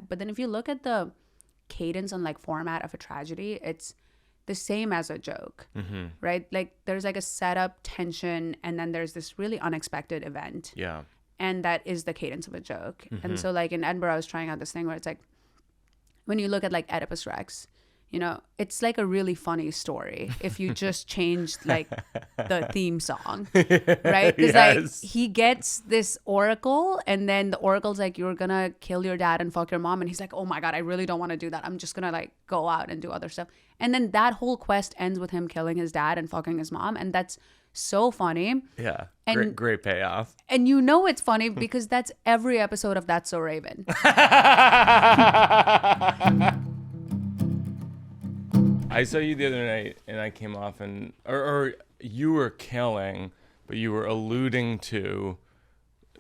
that. But then if you look at the cadence and like format of a tragedy, it's the same as a joke, right? Like there's like a setup, tension, and then there's this really unexpected event. Yeah. And that is the cadence of a joke. And so like in Edinburgh, I was trying out this thing where it's like, when you look at like Oedipus Rex, you know, it's like a really funny story if you just change like the theme song, right? Because like he gets this oracle and then the oracle's like, you're gonna kill your dad and fuck your mom. And he's like, oh my God, I really don't want to do that. I'm just gonna like go out and do other stuff. And then that whole quest ends with him killing his dad and fucking his mom. And that's so funny. Yeah. And, great payoff. And you know it's funny because that's every episode of That's So Raven. I saw you the other night and I came off and or you were killing, but you were alluding to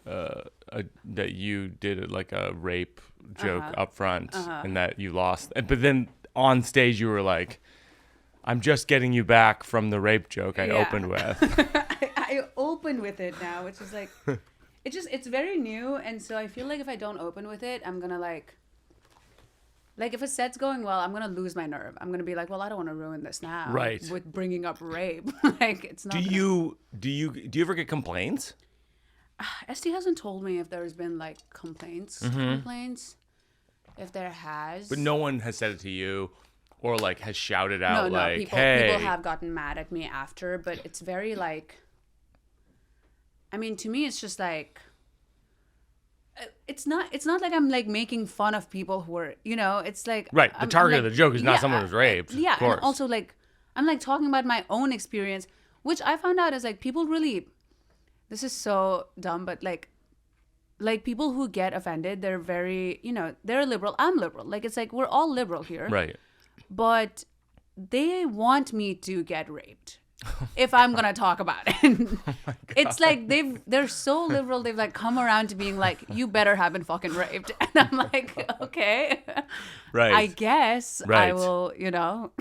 that you did like a rape joke up front and that you lost. But then on stage you were like, I'm just getting you back from the rape joke I opened with. I opened with it now, which is like, it's very new. And so I feel like if I don't open with it, I'm going to like if a set's going well, I'm going to lose my nerve. I'm going to be like, well, I don't want to ruin this now. Right. With bringing up rape. Like it's not. Do you ever get complaints? Esty hasn't told me if there's been like complaints. If there has. But no one has said it to you. Or like has shouted out like, people, hey. People have gotten mad at me after, but it's very like, I mean, to me, it's just like, it's not like I'm like making fun of people who are, you know, it's like. Right. The target of the joke is not someone who's raped. Yeah. Of course. And also like, I'm like talking about my own experience, which I found out is like people really, this is so dumb, but like people who get offended, they're very, you know, they're liberal. I'm liberal. Like, it's like, we're all liberal here. Right. But they want me to get raped if I'm going to talk about it. It's like they're so liberal. They've like come around to being like, you better have been fucking raped. And I'm like, okay, right. I guess right. I will, you know.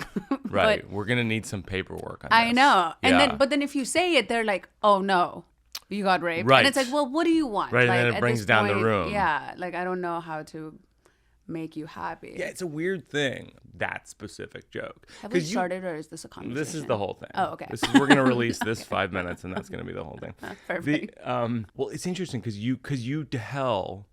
Right. But we're going to need some paperwork on this. I know. And yeah. then if you say it, they're like, oh no, you got raped. Right. And it's like, well, what do you want? Right. Like, and then it brings down the room. Yeah. Like, I don't know how to make you happy. Yeah, it's a weird thing, that specific joke. Have we started or is this a conversation? This is the whole thing. Oh, okay. We're going to release this 5 minutes and that's going to be the whole thing. Perfect. Well, it's interesting because you Dehel,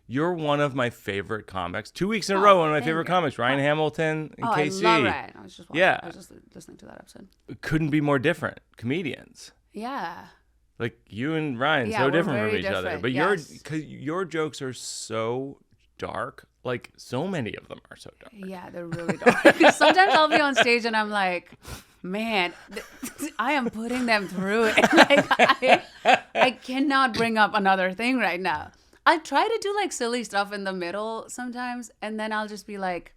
you're one of my favorite comics. 2 weeks in a row, one of my favorite comics. Ryan Hamilton and KC. I love Ryan. I was just watching. Yeah. I was just listening to that episode. Couldn't be more different comedians. Yeah. Like you and Ryan, Yeah, so we're different from very each other. different, But yes. your jokes are so dark. Like, so many of them are so dark. Yeah, they're really dark. Sometimes I'll be on stage and I'm like, man, I am putting them through it. Like, I cannot bring up another thing right now. I try to do like silly stuff in the middle sometimes, and then I'll just be like,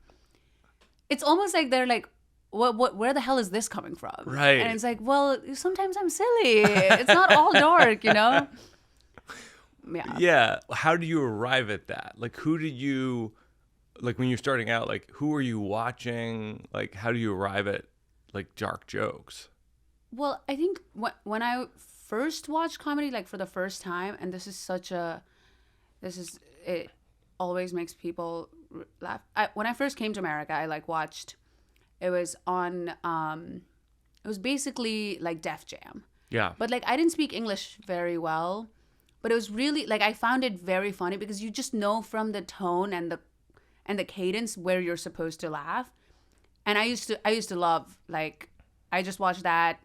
it's almost like they're like, where the hell is this coming from? Right. And it's like, well, sometimes I'm silly. It's not all dark, you know? Yeah. Yeah. How do you arrive at that? Like, who did you, like, when you're starting out, like, who are you watching? Like, how do you arrive at, like, dark jokes? Well, I think when I first watched comedy, like, for the first time, and it always makes people laugh. When I first came to America, I, like, watched, it was on, it was basically, like, Def Jam. Yeah. But, like, I didn't speak English very well. But it was really, like, I found it very funny because you just know from the tone and the cadence where you're supposed to laugh. And I used to love, like, I just watched that.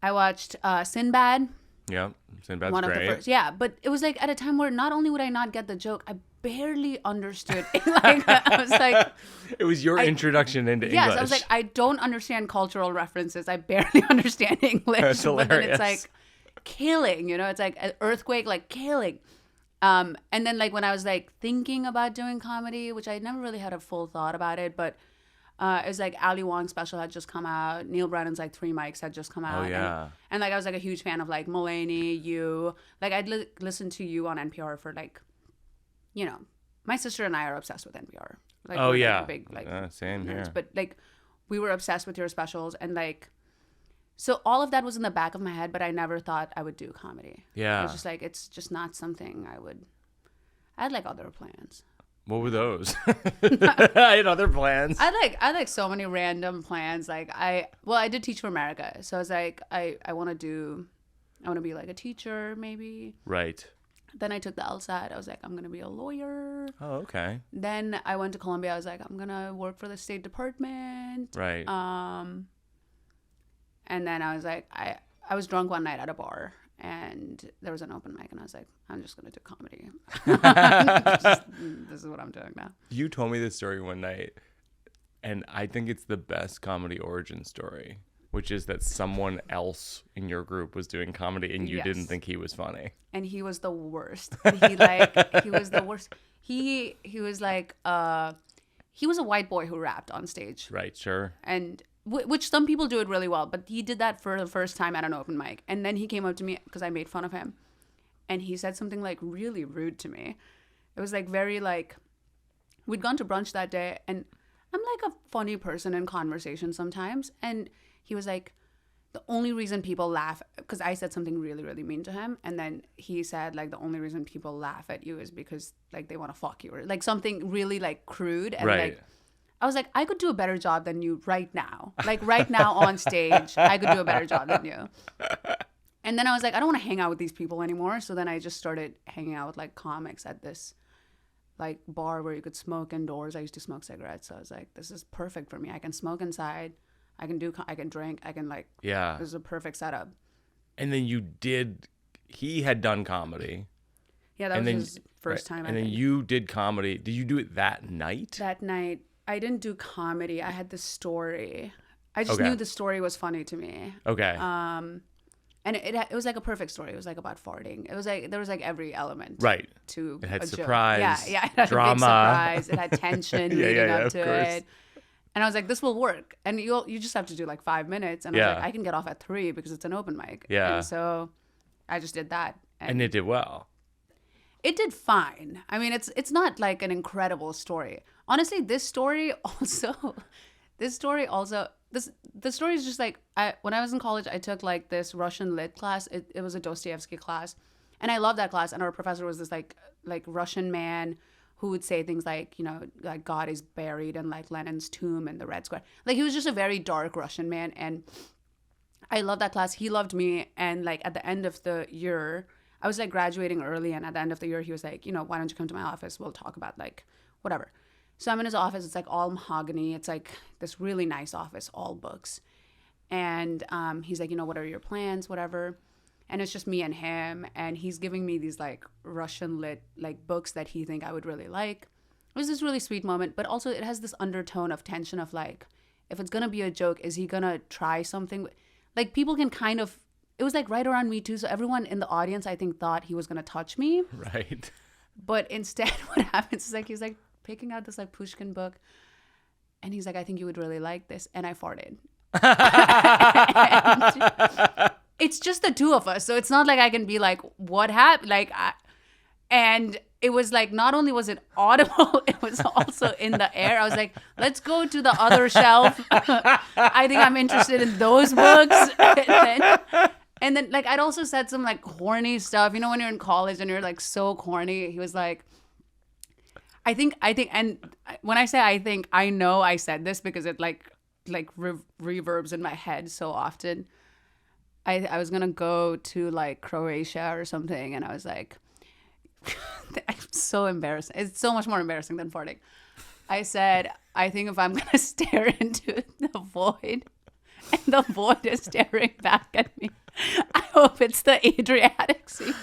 I watched Sinbad. Yeah, Sinbad's one great. of the first. Yeah, but it was, like, at a time where not only would I not get the joke, I barely understood. Like, I was like... It was your introduction into English. Yes, I was like, I don't understand cultural references. I barely understand English. That's hilarious. But then it's, like... killing, you know, it's like an earthquake, like killing. And then like when I was like thinking about doing comedy, which I never really had a full thought about it, but it was like Ali Wong's special had just come out. Neil Brennan's like 3 Mics had just come out. Oh yeah. And like I was like a huge fan of like Mulaney, you. Like I'd listen to you on NPR for like, you know, my sister and I are obsessed with NPR. Like, oh yeah. Big like same nerds. here. But like we were obsessed with your specials and like. So all of that was in the back of my head, but I never thought I would do comedy. Yeah. I was just like, it's just not something I had like other plans. What were those? I had other plans. I like so many random plans. Like I did Teach for America. So I was like, I want to be like a teacher maybe. Right. Then I took the LSAT. I was like, I'm going to be a lawyer. Oh, okay. Then I went to Columbia. I was like, I'm going to work for the State Department. Right. And then I was like, I was drunk one night at a bar and there was an open mic and I was like, I'm just going to do comedy. This is what I'm doing now. You told me this story one night and I think it's the best comedy origin story, which is that someone else in your group was doing comedy and you didn't think he was funny. And he was the worst. He was the worst. He was like, he was a white boy who rapped on stage. Right, sure. And which some people do it really well, but he did that for the first time at an open mic. And then he came up to me because I made fun of him. And he said something like really rude to me. It was like very like, we'd gone to brunch that day and I'm like a funny person in conversation sometimes. And he was like, the only reason people laugh, because I said something really, really mean to him. And then he said like, the only reason people laugh at you is because like they want to fuck you or like something really like crude. And like, I was like, I could do a better job than you right now. Like right now on stage, I could do a better job than you. And then I was like, I don't want to hang out with these people anymore. So then I just started hanging out with like comics at this like bar where you could smoke indoors. I used to smoke cigarettes. So I was like, this is perfect for me. I can smoke inside. I can drink. I can like, this is a perfect setup. And then he had done comedy. Yeah, that was his first time. And then you did comedy. Did you do it that night? That night. I didn't do comedy. I had the story. I just knew the story was funny to me. Okay. And it was like a perfect story. It was like about farting. It was like there was like every element. Right. To it had a surprise. Joke. Yeah. It had drama. A big surprise. It had tension leading up to course. it. And I was like, this will work. And you just have to do like 5 minutes. And I was like, I can get off at 3 because it's an open mic. Yeah. And so I just did that. And it did well. It did fine. I mean, it's not like an incredible story. Honestly, the story is just like, when I was in college, I took like this Russian lit class. It was a Dostoevsky class. And I loved that class. And our professor was this like Russian man who would say things like, you know, like God is buried in like Lenin's tomb in the Red Square. Like he was just a very dark Russian man. And I loved that class. He loved me. And like at the end of the year, I was like graduating early. And at the end of the year, he was like, you know, why don't you come to my office? We'll talk about like whatever. So I'm in his office. It's like all mahogany. It's like this really nice office, all books. And he's like, you know, what are your plans? Whatever. And it's just me and him. And he's giving me these like Russian lit like books that he think I would really like. It was this really sweet moment. But also it has this undertone of tension of like, if it's going to be a joke, is he going to try something? Like people can kind of, it was like right around Me Too. So everyone in the audience, I think, thought he was going to touch me. Right. But instead what happens is like, he's like picking out this like Pushkin book. And he's like, I think you would really like this. And I farted. And it's just the two of us. So it's not like I can be like, what happened? Like, and it was like, not only was it audible, it was also in the air. I was like, let's go to the other shelf. I think I'm interested in those books. And then like, I'd also said some like corny stuff. You know, when you're in college and you're like so corny, he was like, I think, and when I say I think, I know I said this because it like reverbs in my head so often. I was going to go to like Croatia or something. And I was like, I'm so embarrassed. It's so much more embarrassing than farting. I said, I think if I'm going to stare into the void and the void is staring back at me, I hope it's the Adriatic Sea.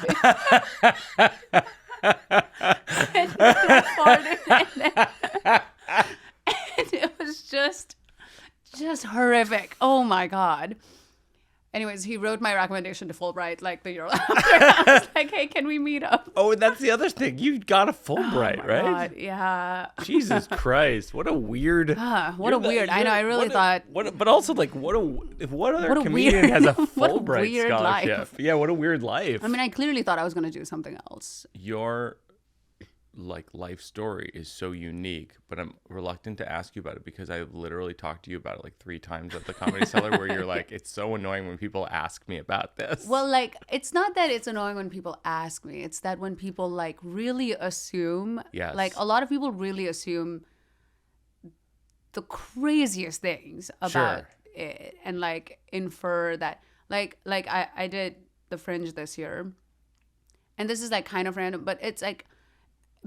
And I farted and it was just horrific. Oh my God. Anyways, he wrote my recommendation to Fulbright like the year after. I was like, hey, can we meet up? Oh, that's the other thing. You got a Fulbright, right? God, yeah. Jesus Christ. What a weird. I know. I really thought. But also, like, what other comedian has a Fulbright scholarship? Life. Yeah, what a weird life. I mean, I clearly thought I was going to do something else. like life story is so unique, but I'm reluctant to ask you about it because I literally talked to you about it like 3 times at the Comedy Cellar where you're like, it's so annoying when people ask me about this. Well, like, it's not that it's annoying when people ask me. It's that when people like really assume, Yes. like a lot of people really assume the craziest things about it and like infer that like I did the Fringe this year, and this is like kind of random, but it's like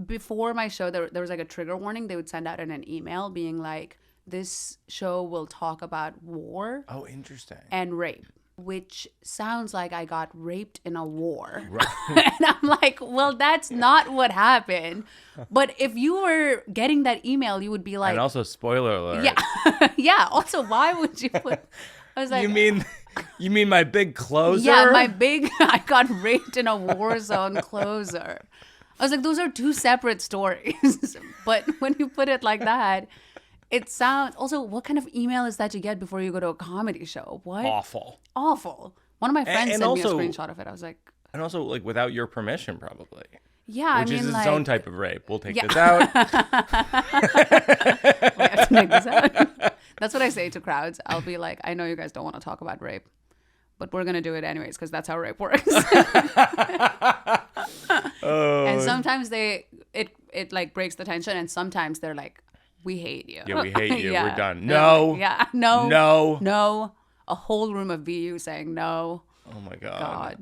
before my show there was like a trigger warning they would send out in an email being like, this show will talk about war and rape, which sounds like I got raped in a war. Right. And I'm like, well, that's not what happened. But if you were getting that email, you would be like... And also, spoiler alert. Yeah. Yeah. Also, why would you put... I was like... You mean my big closer? Yeah, I got raped in a war zone closer. I was like, those are 2 separate stories. But when you put it like that... It sounds... Also, what kind of email is that you get before you go to a comedy show? What? Awful. One of my friends sent also, me a screenshot of it. I was like... And also, like, without your permission, probably. Yeah, Which is like... its own type of rape. We'll take this out. We have to make this out. That's what I say to crowds. I'll be like, I know you guys don't want to talk about rape, but we're going to do it anyways because that's how rape works. And sometimes it like breaks the tension, and sometimes they're like, we hate you. Yeah, we hate you. Yeah. We're done. No. Yeah. No. No. No. A whole room of VU saying no. Oh my God.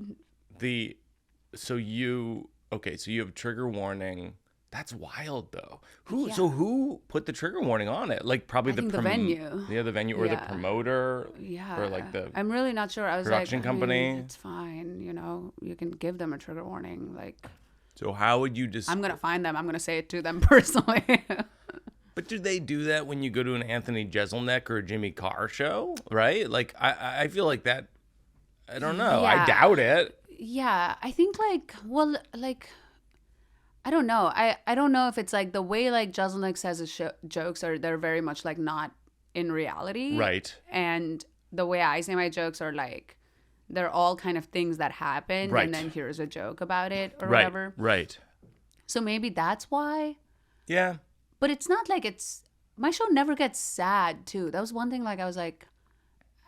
So you have trigger warning. That's wild though. Who put the trigger warning on it? Like probably the venue. Yeah, the venue or the promoter. Yeah. Or like the I'm really not sure. I was production company. It's fine. You know, you can give them a trigger warning. Like. So how would you I'm gonna find them. I'm gonna say it to them personally. But do they do that when you go to an Anthony Jeselnik or a Jimmy Carr show, right? Like, I feel like that, I don't know. Yeah. I doubt it. Yeah. I think, like, well, like, I don't know. I don't know if it's, like, the way, like, Jeselnik says his jokes are, they're very much, like, not in reality. Right. And the way I say my jokes are, like, they're all kind of things that happened. Right. And then here's a joke about it or right. whatever. Right. So maybe that's why. Yeah. But it's not like my show never gets sad too. That was one thing, like I was like,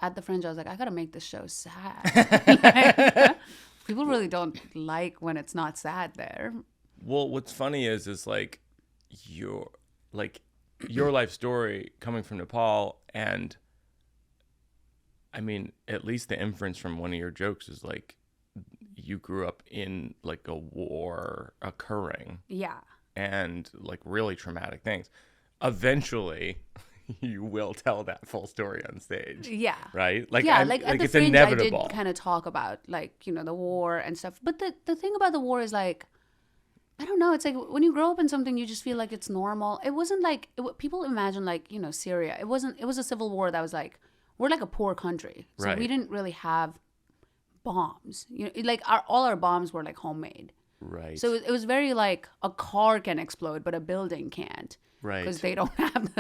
at the Fringe, I was like, I gotta make this show sad. Like, people really don't like when it's not sad there. Well, what's funny is like, your life story coming from Nepal, and I mean, at least the inference from one of your jokes is like, you grew up in like a war occurring. Yeah. And like really traumatic things. Eventually, you will tell that full story on stage. Yeah. Right? Like, yeah, like at the it's Fringe, inevitable. I did kind of talk about like, you know, the war and stuff. But the thing about the war is like, I don't know. It's like when you grow up in something, you just feel like it's normal. It wasn't like people imagine like, you know, Syria. It wasn't. It was a civil war that was like, we're like a poor country, so right. we didn't really have bombs. You know, like all our bombs were like homemade. Right. So it was very like a car can explode, but a building can't. Right. Because they don't have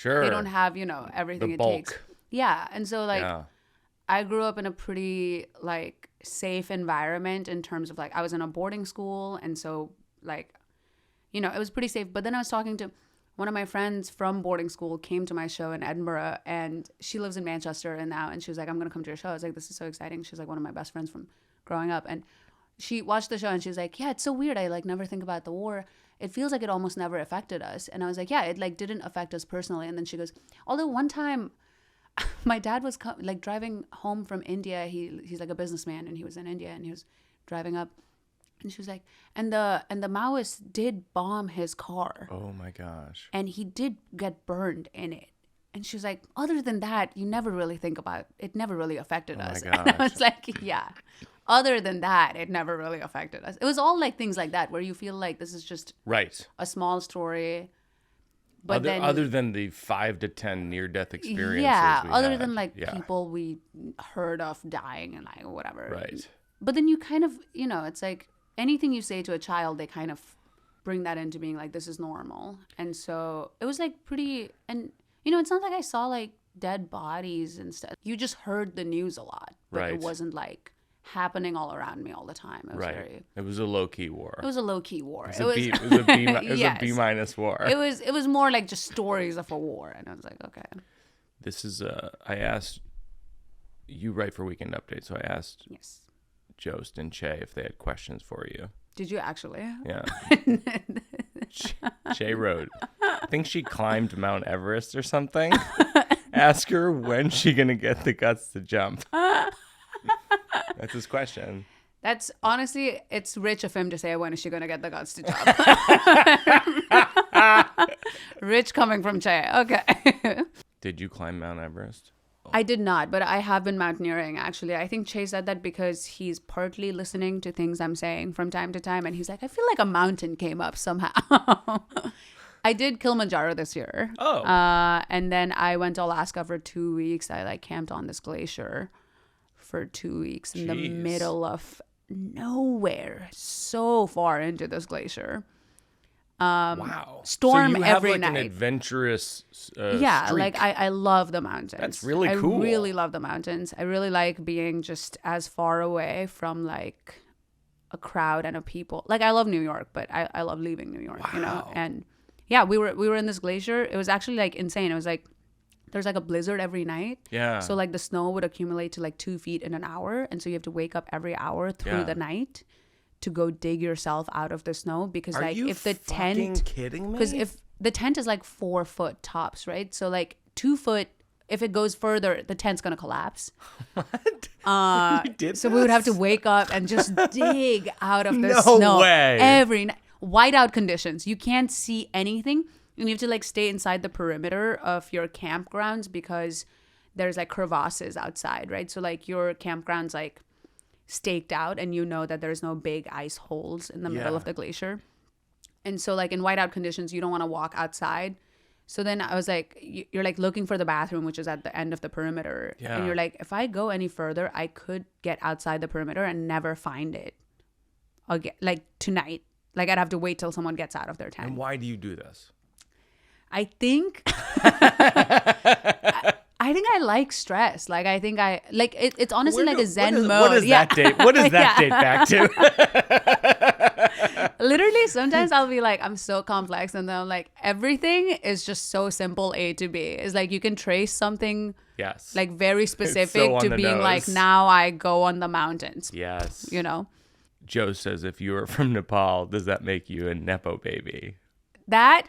they don't have, you know, everything the it bulk. takes. Yeah. And so like I grew up in a pretty like safe environment in terms of like I was in a boarding school, and so like, you know, it was pretty safe. But then I was talking to one of my friends from boarding school, came to my show in Edinburgh, and she lives in Manchester and she was like, I'm gonna come to your show. I was like, this is so exciting. She's like one of my best friends from growing up, and she watched the show and she was like, yeah, it's so weird. I like never think about the war. It feels like it almost never affected us. And I was like, yeah, it like didn't affect us personally. And then she goes, although one time my dad was like driving home from India. He's like a businessman, and he was in India, and he was driving up, and she was like, and the Maoists did bomb his car. Oh my gosh. And he did get burned in it. And she was like, other than that, you never really think about it. Never really affected us. My gosh. And I was like, yeah. Other than that, it never really affected us. It was all like things like that where you feel like this is just right. a small story. But other than the 5 to 10 near-death experiences. Yeah, other had. than like people we heard of dying and like whatever. Right. But then you kind of, you know, it's like anything you say to a child, they kind of bring that into being like, this is normal. And so it was like pretty, and you know, it's not like I saw like dead bodies and stuff. You just heard the news a lot, but right. it wasn't like happening all around me all the time. It was Right. It was a low-key war. It was a low-key war. It was a B minus war. It was more like just stories of a war, and I was like, okay. This is I asked you write for Weekend Update, so I asked Jost and Che if they had questions for you. Did you actually? Yeah. Che wrote, I think she climbed Mount Everest or something. Ask her when she gonna get the guts to jump. That's his question. That's honestly, it's rich of him to say, when is she gonna get the guts to jump? Rich coming from Che. Okay. Did you climb Mount Everest? I did not, but I have been mountaineering, actually. I think Che said that because he's partly listening to things I'm saying from time to time, and he's like, I feel like a mountain came up somehow. I did Kilimanjaro this year. Oh. And then I went to Alaska for 2 weeks. I camped on this glacier for 2 weeks in the middle of nowhere, so far into this glacier. Wow. Storm so you have every like night. An adventurous yeah, streak. I love the mountains. That's really cool. I really love the mountains. I really like being just as far away from like a crowd and a people. Like I love New York, but I love leaving New York, you know. And yeah, we were in this glacier. It was actually like insane. It was like there's like a blizzard every night. Yeah. So like the snow would accumulate to like 2 feet in an hour, and so you have to wake up every hour through the night to go dig yourself out of the snow, because Are like you if the fucking tent kidding me? because if the tent is like 4 foot tops, right? So like 2 foot, if it goes further, the tent's gonna collapse. What? You did So this? we would have to wake up and just dig out of the No snow way. every night. Whiteout conditions. You can't see anything, and you have to like stay inside the perimeter of your campgrounds because there's like crevasses outside, right? So like your campground's like staked out, and you know that there's no big ice holes in the middle of the glacier. And so like in whiteout conditions, you don't want to walk outside. So then I was like, you're like looking for the bathroom, which is at the end of the perimeter. Yeah. And you're like, if I go any further, I could get outside the perimeter and never find it again, like tonight. Like I'd have to wait till someone gets out of their tent. And why do you do this? I think I think I like stress. Like I think I like it's honestly like a Zen mode. What does that date? What does that date back to? Literally, sometimes I'll be like, I'm so complex, and then I'm like, everything is just so simple. A to B. It's like you can trace something, Yes. like very specific so on to the being nose. like, now I go on the mountains. Yes. You know Joe says, if you were from Nepal, does that make you a Nepo baby? that.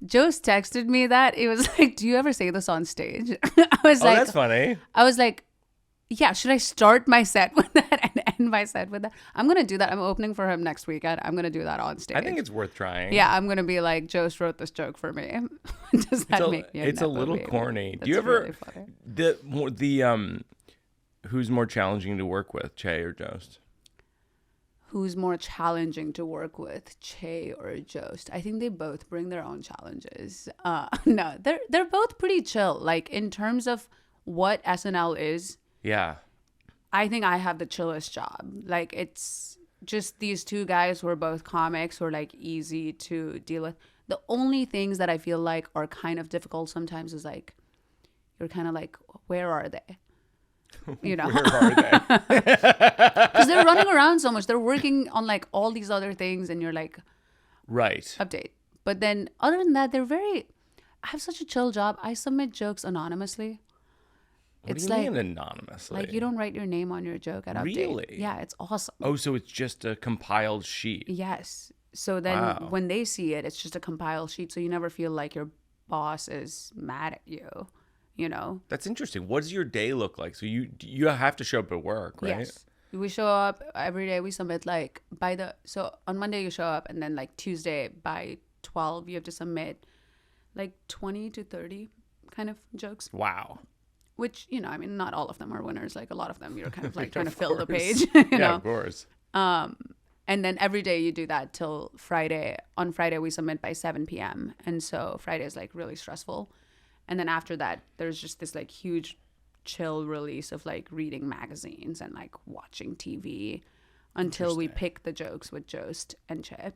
Jost texted me that. It was like, do you ever say this on stage? I was like, that's funny. I was like, yeah, should I start my set with that and end my set with that? I'm going to do that. I'm opening for him next weekend. I'm going to do that on stage. I think it's worth trying. Yeah, I'm going to be like, Jost wrote this joke for me. Does that make me It's a little baby? corny. That's Do you ever really funny. Who's more challenging to work with, Che or Jost? Who's more challenging to work with, Che or Jost? I think they both bring their own challenges. No, they're both pretty chill. Like in terms of what SNL is, Yeah. I think I have the chillest job. Like it's just these two guys who are both comics who are like easy to deal with. The only things that I feel like are kind of difficult sometimes is like, you're kind of like, where are they? You know, Where are they? because they're running around so much. They're working on like all these other things, and you're like, Right. update. But then other than that, I have such a chill job. I submit jokes anonymously. What do you mean anonymously? Like you don't write your name on your joke at update. Really? Yeah, it's awesome. Oh, so it's just a compiled sheet. Yes. So then Wow. when they see it, it's just a compiled sheet. So you never feel like your boss is mad at you, you know? That's interesting. What does your day look like? So you have to show up at work, right? Yes. We show up every day. We submit like so on Monday you show up, and then like Tuesday by 12 you have to submit like 20 to 30 kind of jokes. Wow. Which, you know, I mean, not all of them are winners. Like a lot of them you're kind of like Of trying to fill the course. page, you Yeah, know? of course. And then every day you do that till Friday. On Friday, we submit by 7 p.m. And so Friday is like really stressful. And then after that, there's just this like huge chill release of like reading magazines and like watching TV until we pick the jokes with Jost and Che.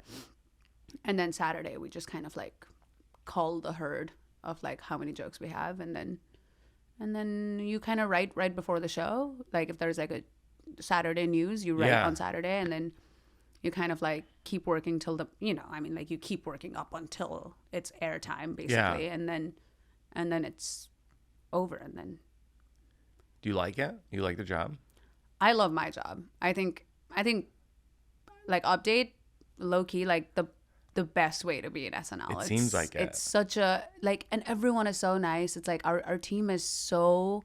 And then Saturday, we just kind of like call the herd of like how many jokes we have. And then And then you kind of write right before the show. Like if there's like a Saturday news, you write on Saturday, and then you kind of like keep working till the, like you keep working up until it's airtime basically. And then it's over. And then. Do you like it? You like the job? I love my job. I think like Update, low key, like the best way to be in SNL. It seems like it. It's such a like, and everyone is so nice. It's like our team is so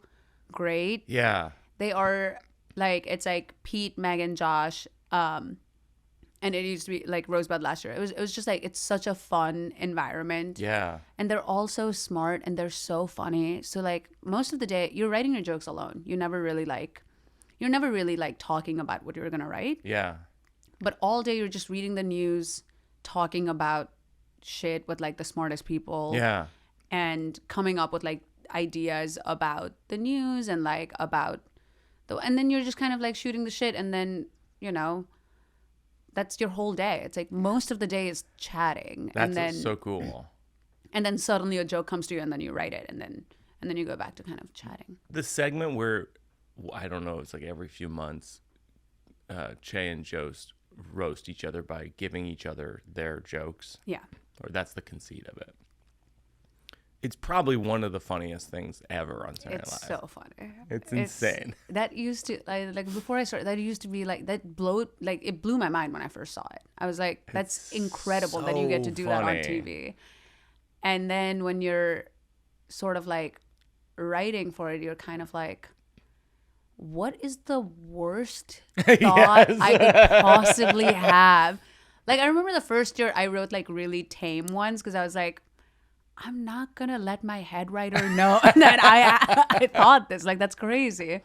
great. Yeah. They are like, it's like Pete, Megan, Josh, and it used to be like Rosebud last year. It was just like, it's such a fun environment. Yeah. And they're all so smart and they're so funny. So like most of the day you're writing your jokes alone. You're never really like talking about what you're gonna write. Yeah. But all day you're just reading the news, talking about shit with like the smartest people. Yeah. And coming up with like ideas about the news and like about and then you're just kind of like shooting the shit, and then, that's your whole day. It's like most of the day is chatting. That's so cool. And then suddenly a joke comes to you, and then you write it, and then you go back to kind of chatting. The segment where, I don't know, it's like every few months, Che and Jost roast each other by giving each other their jokes. Yeah. Or that's the conceit of it. It's probably one of the funniest things ever on Saturday Night Live. It's so funny. It's insane. That used to, like before I started, that used to be like, it blew my mind when I first saw it. I was like, that's incredible that you get to do that on TV. And then when you're sort of like writing for it, you're kind of like, what is the worst thought I could possibly have? Like, I remember the first year I wrote like really tame ones because I was like, I'm not going to let my head writer know that I thought this. Like, that's crazy.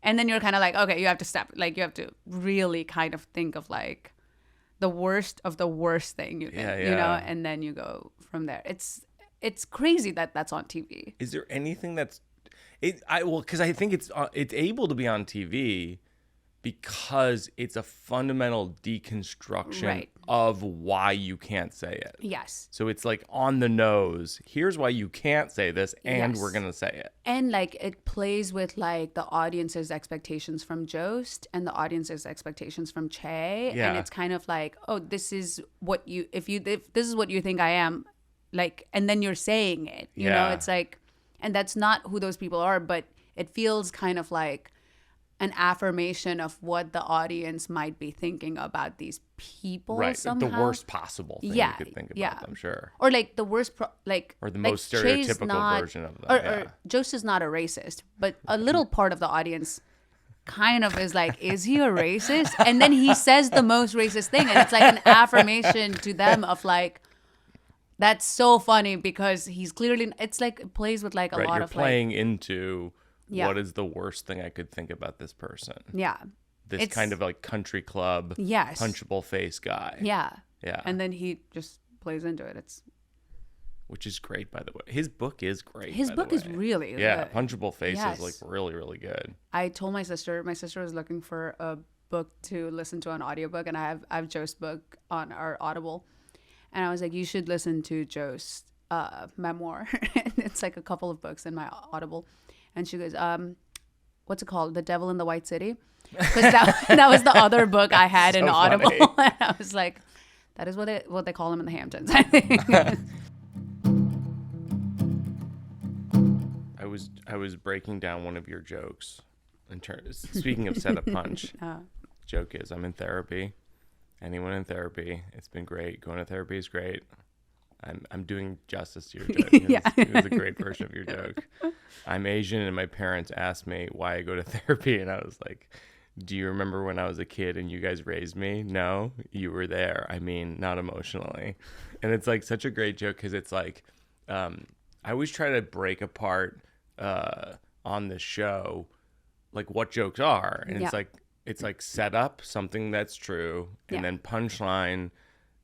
And then you're kind of like, okay, you have to step. Like, you have to really kind of think of like the worst of the worst thing you can, and then you go from there. It's crazy that that's on TV. Is there anything that's because I think it's able to be on TV because it's a fundamental deconstruction of why you can't say it. Yes. So it's like on the nose. Here's why you can't say this, and we're gonna say it. And like it plays with like the audience's expectations from Jost and the audience's expectations from Che. Yeah. And it's kind of like, oh, this is what if this is what you think I am, like, and then you're saying it. You know, it's like, and that's not who those people are, but it feels kind of like an affirmation of what the audience might be thinking about these people somehow. The worst possible thing you could think about them, sure. Or like the worst, or the most stereotypical version of them. Or Jost is not a racist, but a little part of the audience kind of is like, is he a racist? And then he says the most racist thing, and it's like an affirmation to them of like, that's so funny because he's clearly, it's like, it plays with like a lot of playing into what is the worst thing I could think about this person. Yeah. This kind of like country club, punchable face guy. Yeah. Yeah. And then he just plays into it. Which is great, by the way. His book is great. His book is really good. Yeah, Punchable Face is like really, really good. I told my sister was looking for a book to listen to on audiobook, and I have Jost's book on our Audible. And I was like, you should listen to Jost's memoir. And it's like a couple of books in my Audible. And she goes, what's it called? The Devil in the White City? Because that was the other book I had in Audible. And I was like, that is what they call them in the Hamptons, I think. I was breaking down one of your jokes. Speaking of set a punch, joke is I'm in therapy. Anyone in therapy, it's been great. Going to therapy is great. I'm doing justice to your joke. It was a great version of your joke. I'm Asian, and my parents asked me why I go to therapy, and I was like, do you remember when I was a kid and you guys raised me? No, you were there. I mean, not emotionally. And it's like such a great joke because it's like, I always try to break apart on this show, like what jokes are. And it's like set up something that's true, and then punchline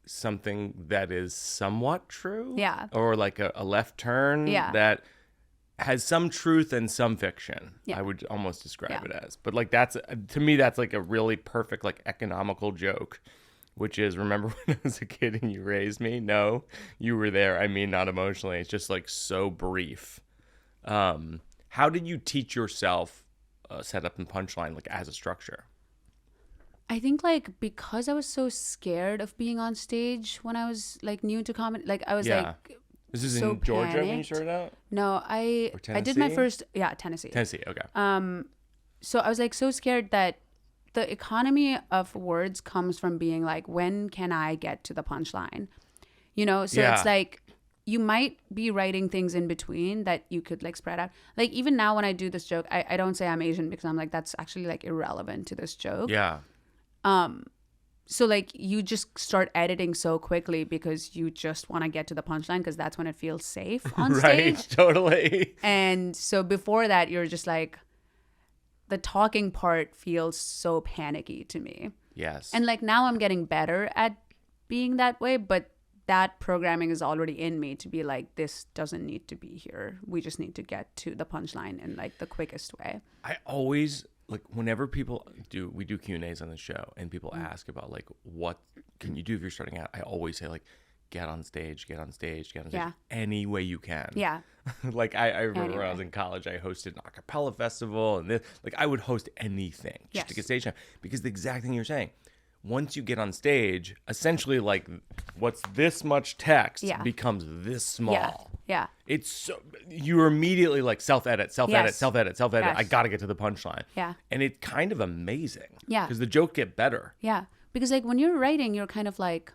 something that is somewhat true, or like a left turn that has some truth and some fiction. I would almost describe it as, but like that's, to me, that's like a really perfect like economical joke, which is, remember when I was a kid and you raised me? No, you were there. I mean, not emotionally. It's just like so brief. How How did you teach yourself setup and punchline like as a structure? I think like because I was so scared of being on stage when I was like new to comedy, like I was like This is so in Georgia when you panicked. started out? No, I did my first Tennessee. Tennessee, okay. So I was like so scared that the economy of words comes from being like, when can I get to the punchline? You know, so it's like you might be writing things in between that you could like spread out. Like even now when I do this joke, I don't say I'm Asian because I'm like, that's actually like irrelevant to this joke. Yeah. So like you just start editing so quickly because you just want to get to the punchline because that's when it feels safe on stage. Right, totally. And so before that, you're just like, the talking part feels so panicky to me. Yes. And like now I'm getting better at being that way, but that programming is already in me to be like, this doesn't need to be here. We just need to get to the punchline in like the quickest way. I always like whenever we do Q&As on the show and people ask about like what can you do if you're starting out, I always say like get on stage any way you can. Yeah. Like I remember when I was in college, I hosted an a cappella festival and this, like I would host anything just to get stage time because the exact thing you're saying. Once you get on stage, essentially like what's this much text becomes this small. Yeah. It's so you're immediately like self-edit. Yes. I got to get to the punchline. Yeah. And it's kind of amazing. Yeah. Because the joke get better. Yeah. Because like when you're writing, you're kind of like,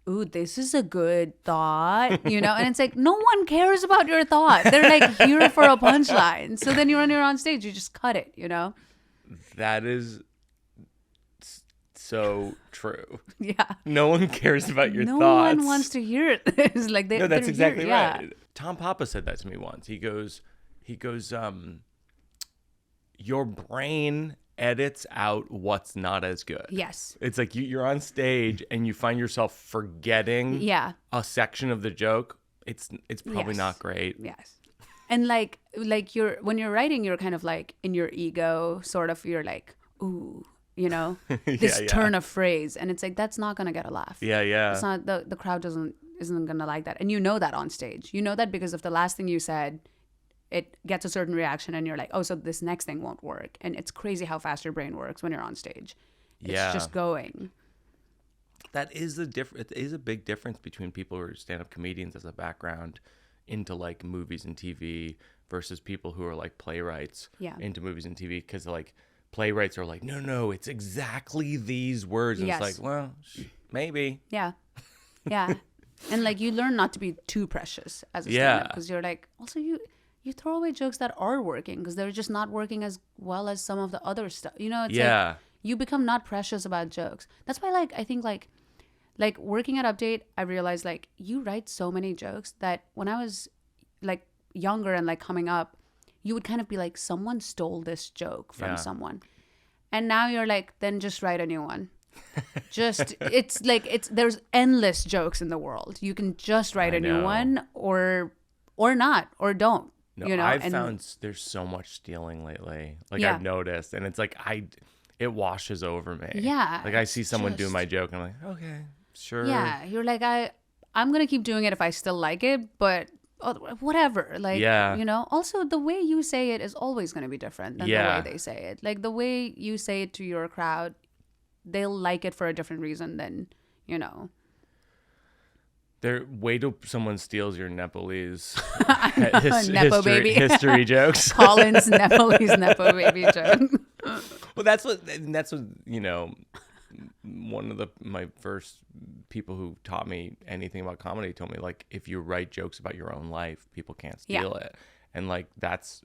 ooh, this is a good thought, you know? And it's like, no one cares about your thought. They're like here for a punchline. So then when you're on stage, you just cut it, you know? That is so true. Yeah. No one cares about your thoughts. No one wants to hear this. Like no, that's exactly right. Yeah. Tom Papa said that to me once. He goes, your brain edits out what's not as good. Yes. It's like you're on stage and you find yourself forgetting a section of the joke. It's probably not great. Yes. And like when you're writing, you're kind of like in your ego, sort of, you're like, ooh, you know, this turn of phrase. And it's like, that's not going to get a laugh. Yeah. It's not, the crowd isn't going to like that. And you know that on stage. You know that because of the last thing you said, it gets a certain reaction and you're like, oh, so this next thing won't work. And it's crazy how fast your brain works when you're on stage. It's just going. That is it is a big difference between people who are stand-up comedians as a background into like movies and TV versus people who are like playwrights into movies and TV. Because like playwrights are like, no, it's exactly these words. And it's like, well, maybe. Yeah. Yeah. And like you learn not to be too precious as a stand-up because you're like, also you throw away jokes that are working because they're just not working as well as some of the other stuff. You know, it's like you become not precious about jokes. That's why like I think like working at Update, I realized like you write so many jokes that when I was like younger and like coming up, you would kind of be like, someone stole this joke from someone. And now you're like, then just write a new one. There's endless jokes in the world. You can just write a new one or not, or don't. No, you know? I've found there's so much stealing lately. Like I've noticed, and it's like it washes over me. Yeah. Like I see someone do my joke, and I'm like, okay, sure. Yeah, you're like, I'm gonna keep doing it if I still like it, but whatever. Like, you know. Also, the way you say it is always gonna be different than the way they say it. Like the way you say it to your crowd, they'll like it for a different reason than, you know. Wait till someone steals your Nepalese history jokes. Colin's Nepalese Nepo baby joke. Well, that's what you know. One of my first people who taught me anything about comedy told me like, if you write jokes about your own life, people can't steal it, and like that's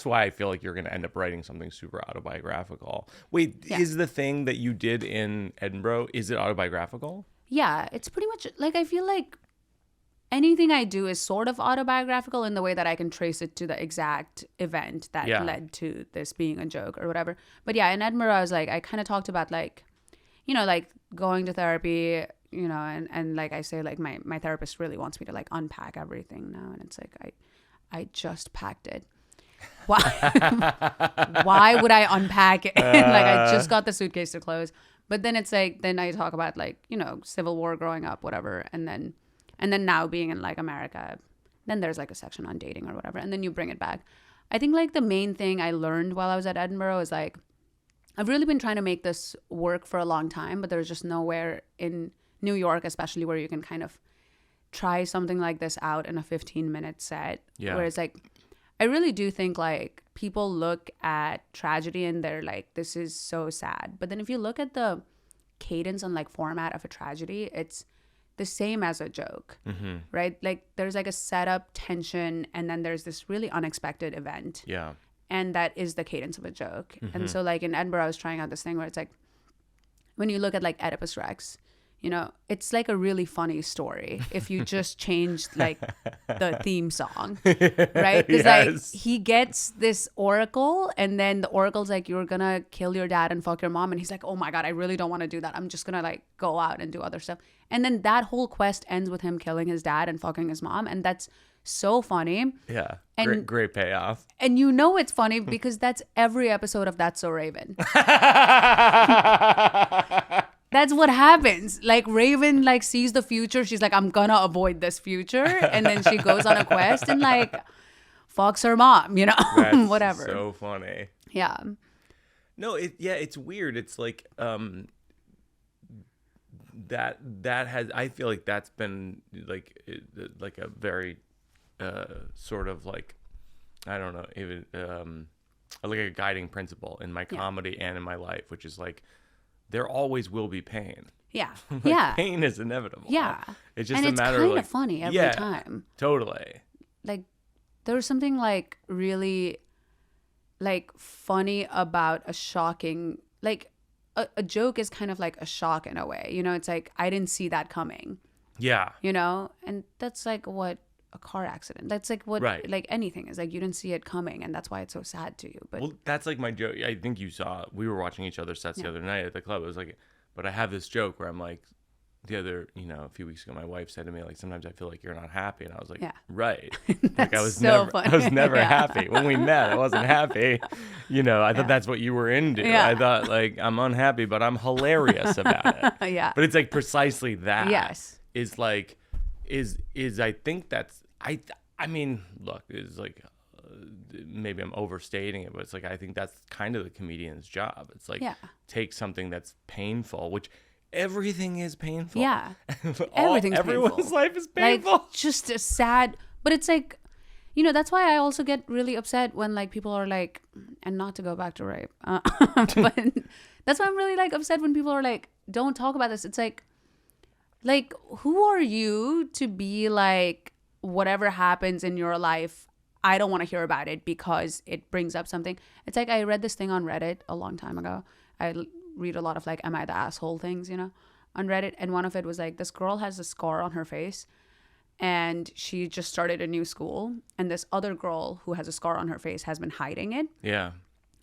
why I feel like you're gonna end up writing something super autobiographical. Wait, is the thing that you did in Edinburgh, is it autobiographical? Yeah, it's pretty much like I feel like anything I do is sort of autobiographical in the way that I can trace it to the exact event that led to this being a joke or whatever. But yeah, in Edinburgh, I was like, I kind of talked about like, you know, like going to therapy, you know, and like I say, like my therapist really wants me to like unpack everything now. And it's like, I just packed it. Why? Why would I unpack it? Like I just got the suitcase to close. But then it's like, then I talk about like, you know, Civil War growing up, whatever. And then now being in like America, then there's like a section on dating or whatever. And then you bring it back. I think like the main thing I learned while I was at Edinburgh is like, I've really been trying to make this work for a long time, but there's just nowhere in New York, especially, where you can kind of try something like this out in a 15-minute set. Yeah. Where it's like, I really do think like people look at tragedy and they're like, this is so sad. But then if you look at the cadence and like format of a tragedy, it's the same as a joke, right? Like there's like a setup, tension, and then there's this really unexpected event. Yeah. And that is the cadence of a joke. And so like in Edinburgh, I was trying out this thing where it's like, when you look at like Oedipus Rex, you know, it's like a really funny story if you just changed like the theme song, right? Because like he gets this oracle, and then the oracle's like, you're gonna kill your dad and fuck your mom, and he's like, oh my god, I really don't want to do that. I'm just gonna like go out and do other stuff. And then that whole quest ends with him killing his dad and fucking his mom, and that's so funny. Yeah. And great payoff. And you know it's funny because that's every episode of That's So Raven. That's what happens. Like Raven like sees the future. She's like, I'm gonna avoid this future. And then she goes on a quest and like fucks her mom, you know, That's whatever. So funny. Yeah. No, it's weird. It's like that has, I feel like that's been like a very sort of like, I don't know, even like a guiding principle in my comedy and in my life, which is like, there always will be pain. Yeah. Like, yeah. Pain is inevitable. Yeah. It's just and a matter of like, it's kind of funny every time. Totally. Like there's something like really like funny about a shocking, like a joke is kind of like a shock in a way. You know, it's like, I didn't see that coming. Yeah. You know, and that's like what a car accident, that's like what like anything is like, you didn't see it coming, and that's why it's so sad to you. But well, that's like my joke. I think you saw, we were watching each other's sets the other night at the club. It was like, but I have this joke where I'm like, a few weeks ago, my wife said to me, like, sometimes I feel like you're not happy. And I was like, right. Like I was so never happy. When we met, I wasn't happy. I thought that's what you were into. Yeah. I thought like, I'm unhappy, but I'm hilarious about it. Yeah. But it's like precisely that. Yes. Is like, is I think that's, I mean, look, it's like, maybe I'm overstating it, but it's like, I think that's kind of the comedian's job. It's like, take something that's painful, which everything is painful. Yeah. Everyone's life is painful. Like, just a sad, but it's like, that's why I also get really upset when like people are like, and not to go back to rape, but that's why I'm really like upset when people are like, don't talk about this. It's like, who are you to be like, whatever happens in your life, I don't want to hear about it because it brings up something. It's like, I read this thing on Reddit a long time ago. I read a lot of like, am I the asshole things, on Reddit. And one of it was like, this girl has a scar on her face and she just started a new school. And this other girl who has a scar on her face has been hiding it. Yeah.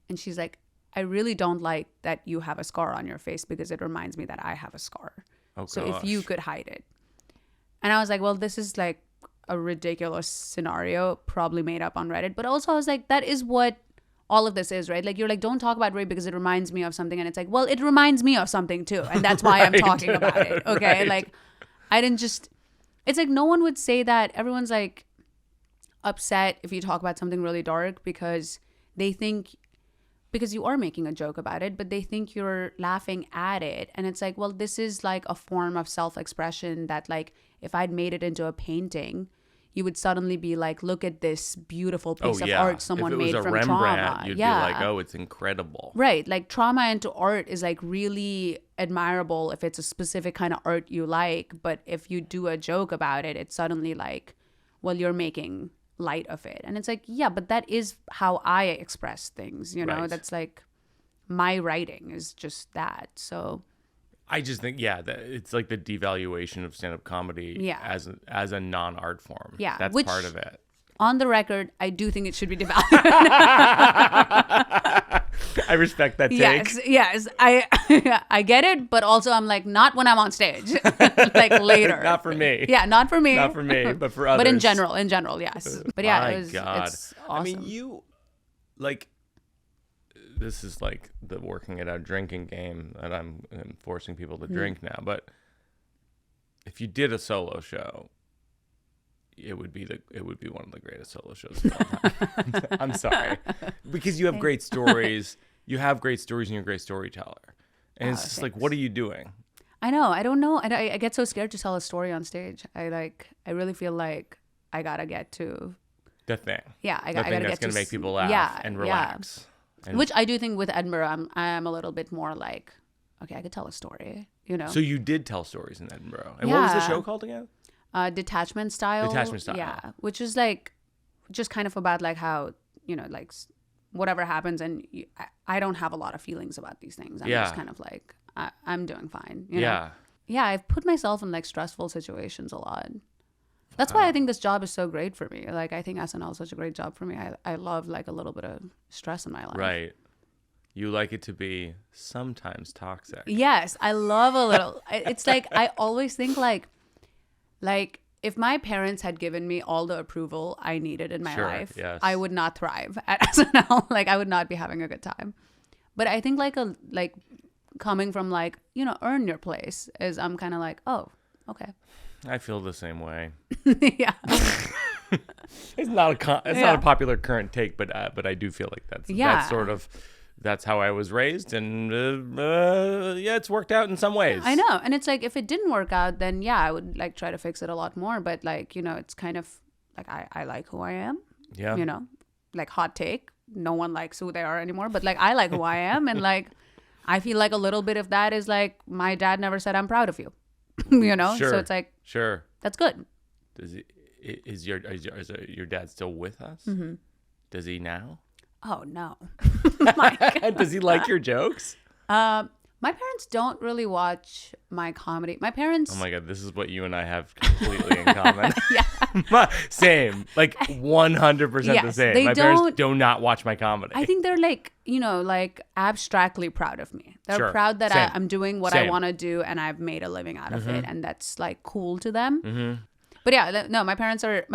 And she's like, I really don't like that you have a scar on your face because it reminds me that I have a scar. Oh, so gosh. if you could hide it. And I was like, well, this is like a ridiculous scenario probably made up on Reddit. But also I was like, that is what all of this is, right? Like, you're like, don't talk about rape because it reminds me of something. And it's like, well, it reminds me of something too. And that's why I'm talking about it. Okay. Right. Like, I didn't just, it's like, no one would say that. Everyone's like upset if you talk about something really dark because they think, because you are making a joke about it, but they think you're laughing at it. And it's like, well, this is like a form of self-expression that like, if I'd made it into a painting, you would suddenly be like, look at this beautiful piece of art someone made from trauma. You'd be like, oh, it's incredible. Right. Like trauma into art is like really admirable if it's a specific kind of art you like. But if you do a joke about it, it's suddenly like, well, you're making light of it. And it's like, yeah, but that is how I express things, Right. That's like, my writing is just that. So I just think, that it's like the devaluation of stand-up comedy as a non-art form. Yeah. That's Which, part of it. On the record, I do think it should be devalued. I respect that take. Yes. I get it, but also I'm like, not when I'm on stage. Like later. Not for me. Yeah, not for me. Not for me, but for others. But in general, yes. But yeah, it's awesome. I mean, you, like, this is like the working it out drinking game that I'm forcing people to drink now. But if you did a solo show, it would be one of the greatest solo shows of all time. I'm sorry, because you have great stories. You have great stories, and you're a great storyteller. And it's just like, what are you doing? I know. I don't know. I get so scared to tell a story on stage. I really feel like I gotta get to the thing. Yeah, I gotta get that's to gonna make people laugh and relax. And which I do think with Edinburgh, I'm a little bit more like, okay, I could tell a story. You know. So you did tell stories in Edinburgh, and what was the show called again? Detachment Style. Detachment Style. Yeah, which is like just kind of about like how, you know, like whatever happens, and I don't have a lot of feelings about these things. I'm just kind of like, I'm doing fine. You know? Yeah, I've put myself in like stressful situations a lot. That's why I think this job is so great for me. Like, I think SNL is such a great job for me. I love like a little bit of stress in my life. Right. You like it to be sometimes toxic. Yes, I love a little. It's like, I always think like if my parents had given me all the approval I needed in my life, I would not thrive at SNL. Like, I would not be having a good time. But I think like coming from like, you know, earn your place is, I'm kind of like, oh, okay. I feel the same way. Yeah. It's not a popular current take, but I do feel like that's sort of, that's how I was raised, and it's worked out in some ways. I know, and it's like, if it didn't work out, then I would like try to fix it a lot more. But like, you know, it's kind of like I like who I am. Yeah. You know, like, hot take, no one likes who they are anymore, but like, I like who I am, and like, I feel like a little bit of that is like, my dad never said I'm proud of you. You know, so it's like, that's good. Is your dad still with us? Mm-hmm. Does he now? Oh no. My God. Does he like your jokes? My parents don't really watch my comedy. My parents. Oh my God, this is what you and I have completely in common. Same, like 100% the same. My parents do not watch my comedy. I think they're like, you know, like abstractly proud of me. They're proud that I'm doing what I want to do, and I've made a living out of it, and that's like cool to them. Mm-hmm. But yeah, no, my parents are.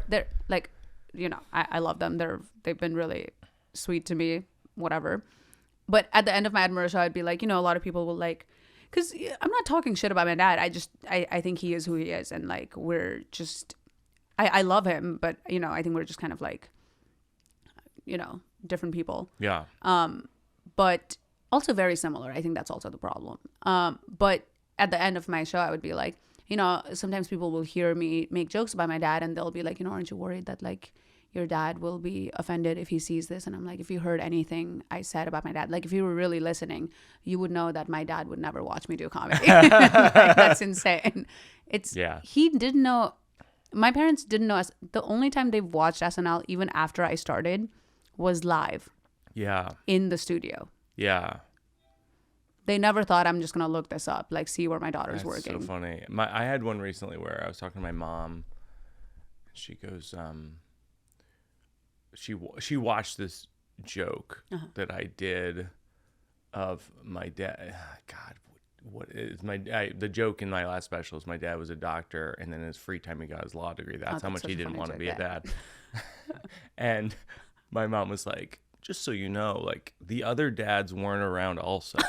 They're like, you know, I love them. They've been really sweet to me. Whatever. But at the end of my Edinburgh show, I'd be like, you know, a lot of people will like, because I'm not talking shit about my dad. I think he is who he is. And like, we're just, I love him, but, you know, I think we're just kind of like, you know, different people. Yeah. But also very similar. I think that's also the problem. But at the end of my show, I would be like, you know, sometimes people will hear me make jokes about my dad, and they'll be like, you know, aren't you worried that like, your dad will be offended if he sees this? And I'm like, if you heard anything I said about my dad, like if you were really listening, you would know that my dad would never watch me do comedy. Like, that's insane. He didn't know, my parents didn't know us. The only time they've watched SNL, even after I started, was live. Yeah. In the studio. Yeah. They never thought, I'm just going to look this up, like see where my daughter's working. That's so funny. I had one recently where I was talking to my mom. She goes, she watched this joke that I did of my dad. God, what is the joke in my last special is my dad was a doctor, and then in his free time he got his law degree. That's how much he didn't want to be a dad. And my mom was like, just so you know, like the other dads weren't around also.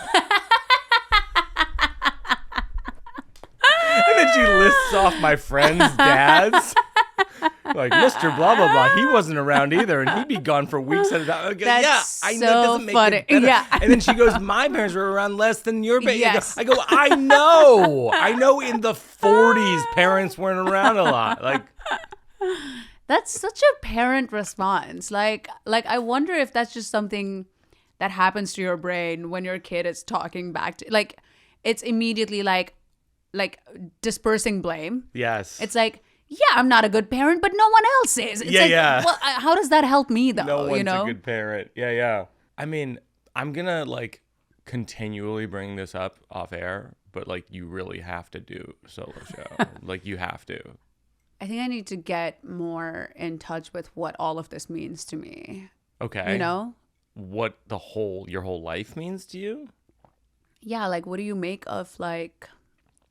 And then she lists off my friends' dads. Like, Mr. Blah, blah, blah, he wasn't around either, and he'd be gone for weeks at a time. Okay, I know, doesn't make it better. Yeah. And then she goes, my parents were around less than your parents. Yes. I go, I know in the 40s, parents weren't around a lot. Like, that's such a parent response. Like I wonder if that's just something that happens to your brain when your kid is talking back to, like, it's immediately like dispersing blame. Yes. It's like, yeah, I'm not a good parent, but no one else is. It's well, how does that help me, though? No one's a good parent. Yeah. I mean, I'm going to, like, continually bring this up off air, but, like, you really have to do a solo show. Like, you have to. I think I need to get more in touch with what all of this means to me. Okay. You know? What your whole life means to you? Yeah, like, what do you make of, like...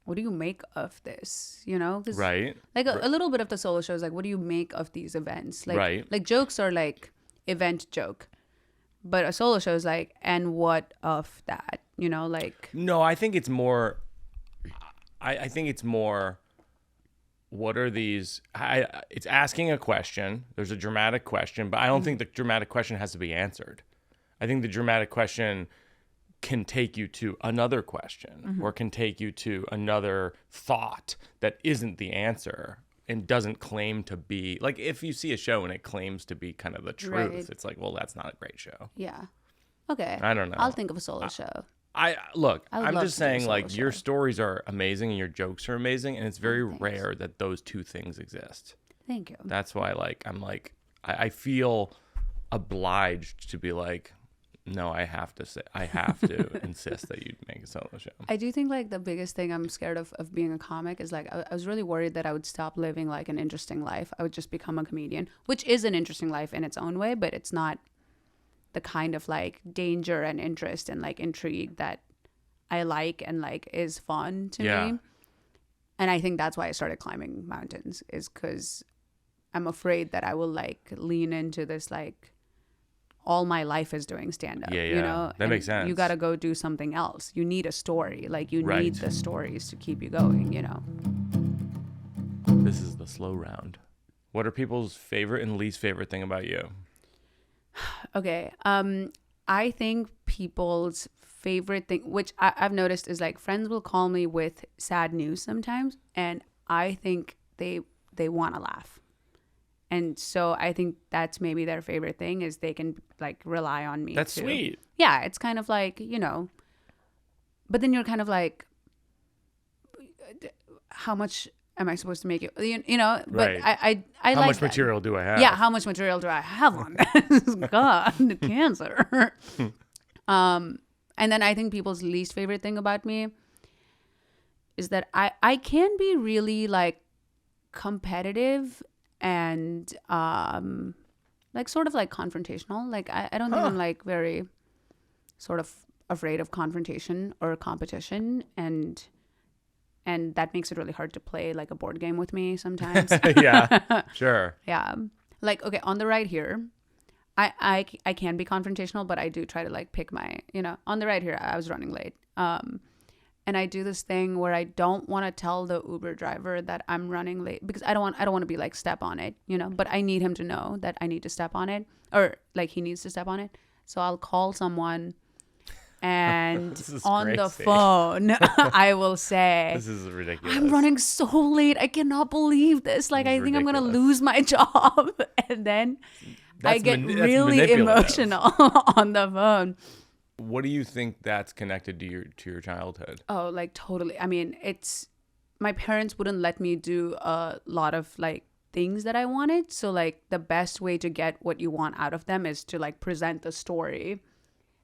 What do you make of this? You know? Right. Like a little bit of the solo show is like, what do you make of these events? Like, like jokes are like event joke, but a solo show is like, and what of that? You know, like. No, I think it's more. I think it's more. what are these? It's asking a question. There's a dramatic question, but I don't think the dramatic question has to be answered. I think the dramatic question can take you to another question or can take you to another thought that isn't the answer and doesn't claim to be, like, if you see a show and it claims to be kind of the truth, Right. it's like, well, that's not a great show. Yeah. Okay. I don't know. I'll think of a solo show. Look, I would I'm love just to do a saying, solo like, your show. stories are amazing and your jokes are amazing, and it's very thanks. rare that those two things exist. Thank you. That's why, like, I feel obliged to be like, no, I have to insist that you make a solo show. I do think like the biggest thing I'm scared of being a comic is like I was really worried that I would stop living like an interesting life. I would just become a comedian, which is an interesting life in its own way, but it's not the kind of like danger and interest and like intrigue that I like and like is fun to me. And I think that's why I started climbing mountains, is because I'm afraid that I will like lean into this like all my life is doing stand-up. Yeah, You know, that makes sense. You got to go do something else. You need a story. Like you Right. need the stories to keep you going, you know. This is the slow round. What are people's favorite and least favorite thing about you? Okay. I think people's favorite thing, which I've noticed, is like friends will call me with sad news sometimes, and I think they want to laugh. And so I think that's maybe their favorite thing, is they can like rely on me. That's too. sweet. Yeah, it's kind of like, you know, but then you're kind of like, how much am I supposed to make it? You know, but Right. I How like much that. material do I have? Yeah, how much material do I have on this? God, cancer. And then I think people's least favorite thing about me is that I can be really like competitive and like sort of like confrontational. Like I don't think I'm like very sort of afraid of confrontation or competition, and that makes it really hard to play like a board game with me sometimes. Yeah, sure. Yeah. Like, okay, on the right here, I can be confrontational, but I do try to like pick my, you know, on the right here, I was running late. And I do this thing where I don't want to tell the Uber driver that I'm running late, because I don't want to be like step on it, you know, but I need him to know that I need to step on it, or like he needs to step on it. So I'll call someone and on the crazy. phone, I will say, This is ridiculous. I'm running so late. I cannot believe this. Like, This is I think I'm going to ridiculous. lose my job. And then I That's get that's really manipulative. emotional on the phone. What do you think that's connected to your childhood? Oh, like totally. I mean, it's, my parents wouldn't let me do a lot of like things that I wanted. So like the best way to get what you want out of them is to like present the story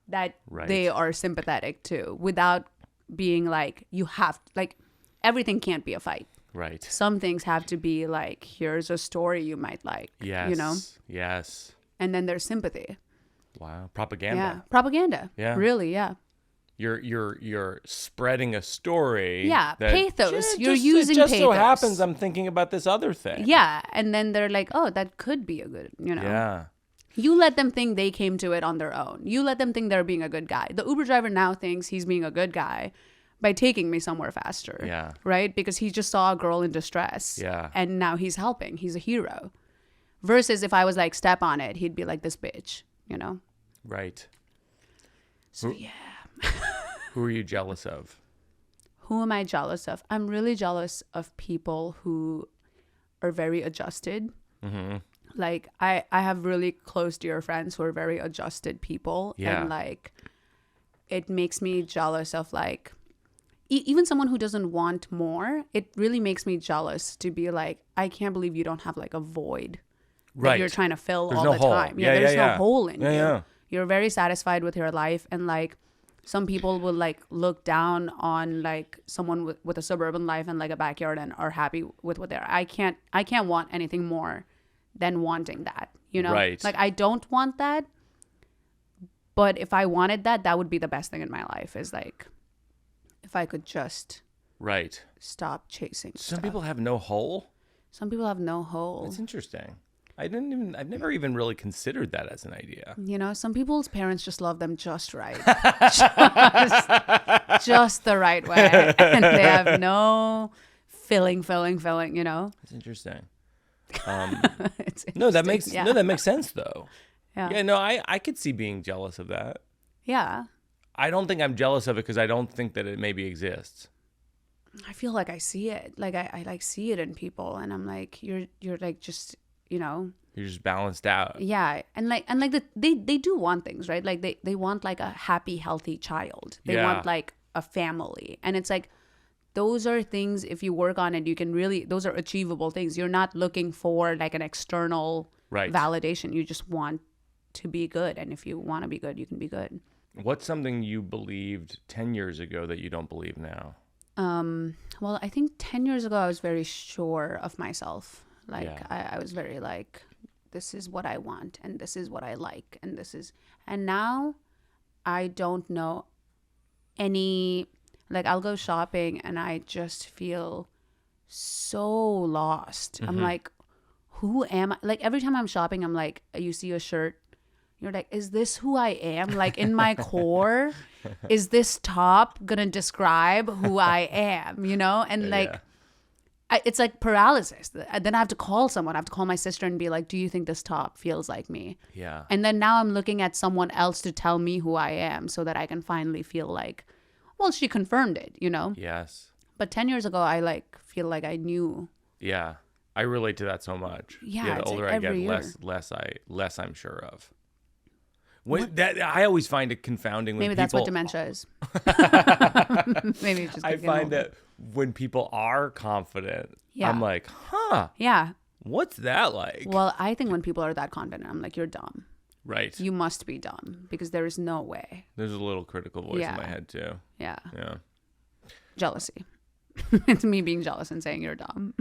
that Right. they are sympathetic to, without being like, you have, like, everything can't be a fight. Right. Some things have to be like, here's a story you might like, Yes. you know, Yes. and then there's sympathy. Wow. Propaganda. Yeah. Propaganda. Yeah. Really. Yeah. You're spreading a story. Yeah, that pathos. You're it using just so pathos. happens I'm thinking about this other thing. Yeah. And then they're like, oh, that could be a good, you know. Yeah. You let them think they came to it on their own. You let them think they're being a good guy. The Uber driver now thinks he's being a good guy by taking me somewhere faster. Yeah. Right? Because he just saw a girl in distress. Yeah. And now he's helping. He's a hero. Versus if I was like, step on it, he'd be like, this bitch, you know? Right. So, yeah. Who are you jealous of? Who am I jealous of? I'm really jealous of people who are very adjusted. Mm-hmm. Like, I have really close dear friends who are very adjusted people. Yeah. And, like, it makes me jealous of, like, even someone who doesn't want more. It really makes me jealous to be like, I can't believe you don't have, like, a void Right. that you're trying to fill There's all no the hole. time. Yeah, There's yeah, no yeah. hole in Yeah, you. yeah. You're very satisfied with your life. And, like, some people will like look down on like someone with a suburban life and like a backyard and are happy with what they're. I can't want anything more than wanting that, you know? Right. Like, I don't want that, but if I wanted that, that would be the best thing in my life, is like, if I could just Right. stop chasing Some stuff. people have no hole. Some people have no hole. That's interesting. I've never even really considered that as an idea. You know, some people's parents just love them just right. just the right way. And they have no filling, you know? That's interesting. It's No, that interesting. makes sense though. Yeah. Yeah, no, I could see being jealous of that. Yeah. I don't think I'm jealous of it because I don't think that it maybe exists. I feel like I see it. Like I like see it in people, and I'm like, you're like just, you know. You're just balanced out. Yeah, and they do want things, right? Like they want like a happy, healthy child. They Yeah. want like a family, and it's like those are things. If you work on it, you can really. Those are achievable things. You're not looking for like an external Right. validation. You just want to be good, and if you want to be good, you can be good. What's something you believed 10 years ago that you don't believe now? Well, I think 10 years ago I was very sure of myself. Like Yeah. I was very like, this is what I want, and this is what I like, and now I don't know any, like I'll go shopping and I just feel so lost. I'm like, who am I? Like every time I'm shopping, I'm like, you see a shirt, you're like, is this who I am? Like in my core, is this top gonna describe who I am? You know? And like, Yeah. it's like paralysis. Then I have to call someone. I have to call my sister and be like, do you think this top feels like me? Yeah. And then now I'm looking at someone else to tell me who I am so that I can finally feel like, well, she confirmed it, you know? Yes. But 10 years ago, I like feel like I knew. Yeah. I relate to that so much. Yeah, The it's older like I get, every year. less I'm sure of. That I always find it confounding when Maybe people, that's what dementia is. Maybe it's just I getting find old. that when people are confident, Yeah. I'm like, huh, Yeah. what's that like? Well, I think when people are that confident, I'm like, you're dumb. Right. You must be dumb because there is no way. There's a little critical voice Yeah. in my head too. Yeah. Yeah. Jealousy. It's me being jealous and saying you're dumb.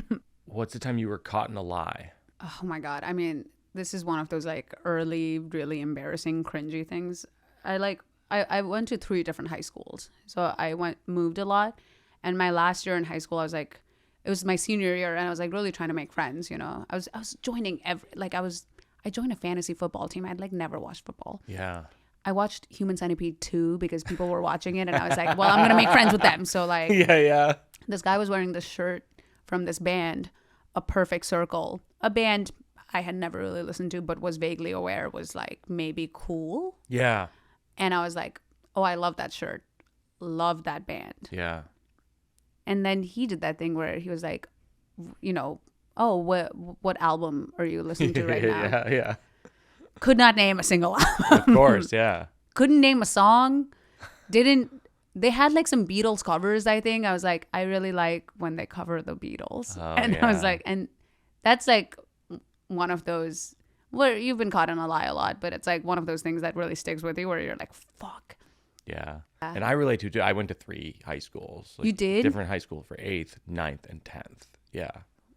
What's the time you were caught in a lie? Oh my God. I mean, this is one of those like early, really embarrassing, cringy things. I went to 3 different high schools. So I moved a lot. And my last year in high school, I was like, it was my senior year and I was like really trying to make friends, you know. I was joining I joined a fantasy football team. I'd like never watched football. Yeah. I watched Human Centipede 2 because people were watching it and I was like, well, I'm going to make friends with them. So like Yeah. this guy was wearing this shirt from this band, A Perfect Circle, a band I had never really listened to but was vaguely aware was like maybe cool. Yeah. And I was like, oh, I love that shirt. Love that band. Yeah. And then he did that thing where he was like, you know, oh, what album are you listening to right now? Yeah. Could not name a single album. Of course. Yeah. Couldn't name a song. They had like some Beatles covers, I think. I was like, I really like when they cover the Beatles. Oh, and I was yeah. like, and that's like one of those where you've been caught in a lie a lot, but it's like one of those things that really sticks with you where you're like, fuck. Yeah. And I relate to too. I went to 3 high schools. You did? Different high school for 8th, 9th, and 10th. Yeah.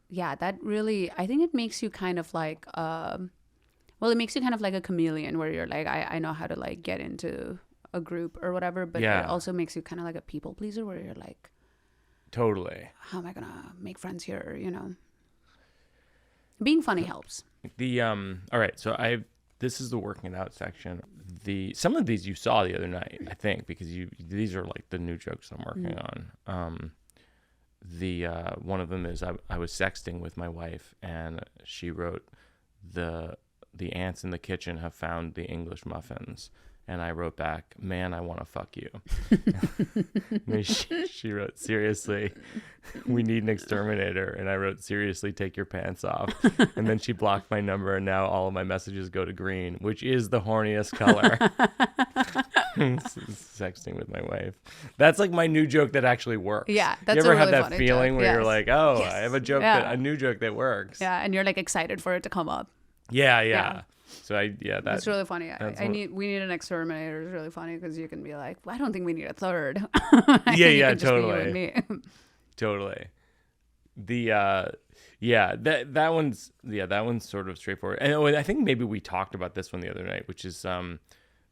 Yeah, that really, I think it makes you kind of like, it makes you kind of like a chameleon where you're like, I know how to like get into a group or whatever, but Yeah. it also makes you kind of like a people pleaser where you're like, Totally. how am I going to make friends here, you know? Being funny helps. All right, so this is the working it out section. Some of these you saw the other night, I think, because these are like the new jokes I'm working on. One of them is I was sexting with my wife and she wrote the ants in the kitchen have found the English muffins. And I wrote back, man, I want to fuck you. And she wrote, seriously, we need an exterminator. And I wrote, seriously, take your pants off. And then she blocked my number, and now all of my messages go to green, which is the horniest color. Sexting with my wife. That's like my new joke that actually works. Yeah, that's you ever a have really that funny feeling joke. where you're Yes. like, oh, Yes. I have a joke Yeah. a new joke that works. Yeah, and you're like excited for it to come up. Yeah. So That's really funny. that's We need an exterminator. It's really funny because you can be like, well, I don't think we need a third. Yeah, Can just be you totally. and me. Totally. That one's sort of straightforward. And I think maybe we talked about this one the other night, which is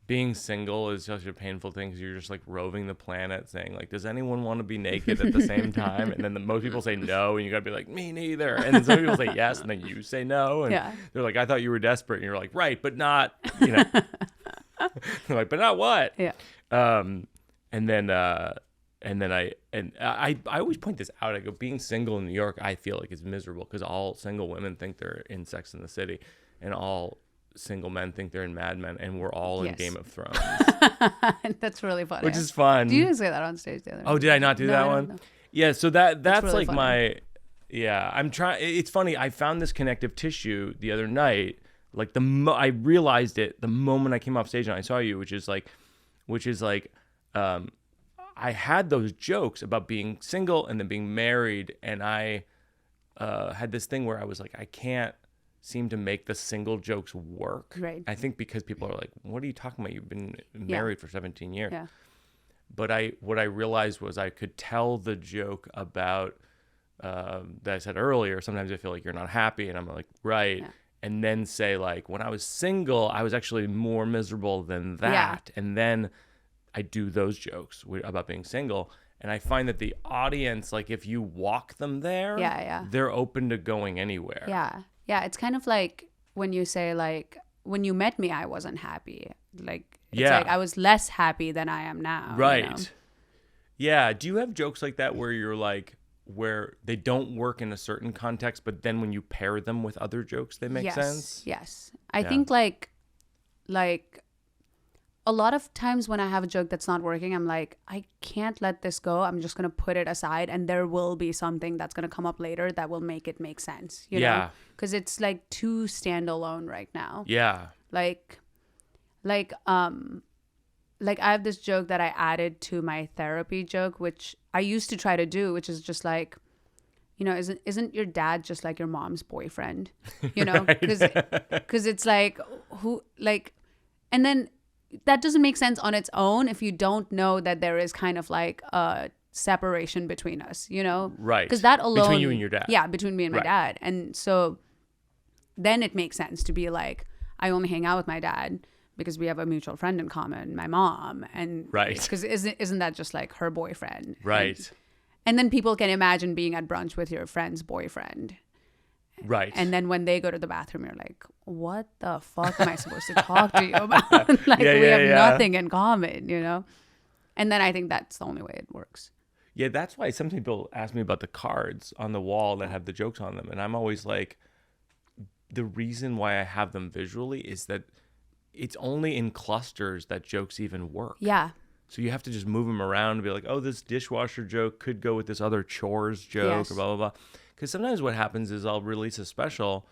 being single is such a painful thing because you're just like roving the planet saying like, does anyone want to be naked at the same time? And then most people say no, and you gotta be like, me neither. And then some people say yes, and then you say no, and they're like, I thought you were desperate, and you're like, right, but not, you know. They're like, but not what? Yeah. And then then I always point this out. I go, being single in New York, I feel like is miserable because all single women think they're in Sex and the City, and all single men think they're in Mad Men, and we're all in Game of Thrones. That's really funny. Which is fun. Do you say that on stage the other night? Oh, did I not do that one? No. Yeah, so that's really like funny. I'm trying. It's funny. I found this connective tissue the other night. Like I realized it the moment I came off stage and I saw you, which is like, I had those jokes about being single and then being married, and I had this thing where I was like, I can't seem to make the single jokes work. Right. I think because people are like, what are you talking about? You've been married for 17 years. Yeah. But what I realized was I could tell the joke about that I said earlier. Sometimes I feel like you're not happy, and I'm like, right. Yeah. And then say like, when I was single, I was actually more miserable than that. Yeah. And then I do those jokes about being single. And I find that the audience, like if you walk them there, they're open to going anywhere. Yeah. Yeah. It's kind of like when you say like, when you met me, I wasn't happy. Like, it's like I was less happy than I am now. Right. You know? Yeah. Do you have jokes like that where you're like, where they don't work in a certain context, but then when you pair them with other jokes, they make sense? Yes. I think like a lot of times when I have a joke that's not working, I'm like, I can't let this go. I'm just going to put it aside, and there will be something that's going to come up later that will make it make sense. You know? Because it's like too standalone right now. Yeah. Like I have this joke that I added to my therapy joke, which I used to try to do, which is just like, you know, isn't your dad just like your mom's boyfriend? You know, because it's like, and then that doesn't make sense on its own if you don't know that there is kind of like a separation between us, you know? Right. Because that alone. Between you and your dad. Yeah, between me and my dad. And so then it makes sense to be like, I only hang out with my dad because we have a mutual friend in common, my mom. And because isn't that just like her boyfriend? Right. And then people can imagine being at brunch with your friend's boyfriend. Right. And then when they go to the bathroom, you're like, what the fuck am I supposed to talk to you about? Like, we have nothing in common, you know? And then I think that's the only way it works. Yeah, that's why some people ask me about the cards on the wall that have the jokes on them. And I'm always like, the reason why I have them visually is that it's only in clusters that jokes even work. Yeah. So you have to just move them around and be like, oh, this dishwasher joke could go with this other chores joke or blah, blah, blah. Because sometimes what happens is I'll release a special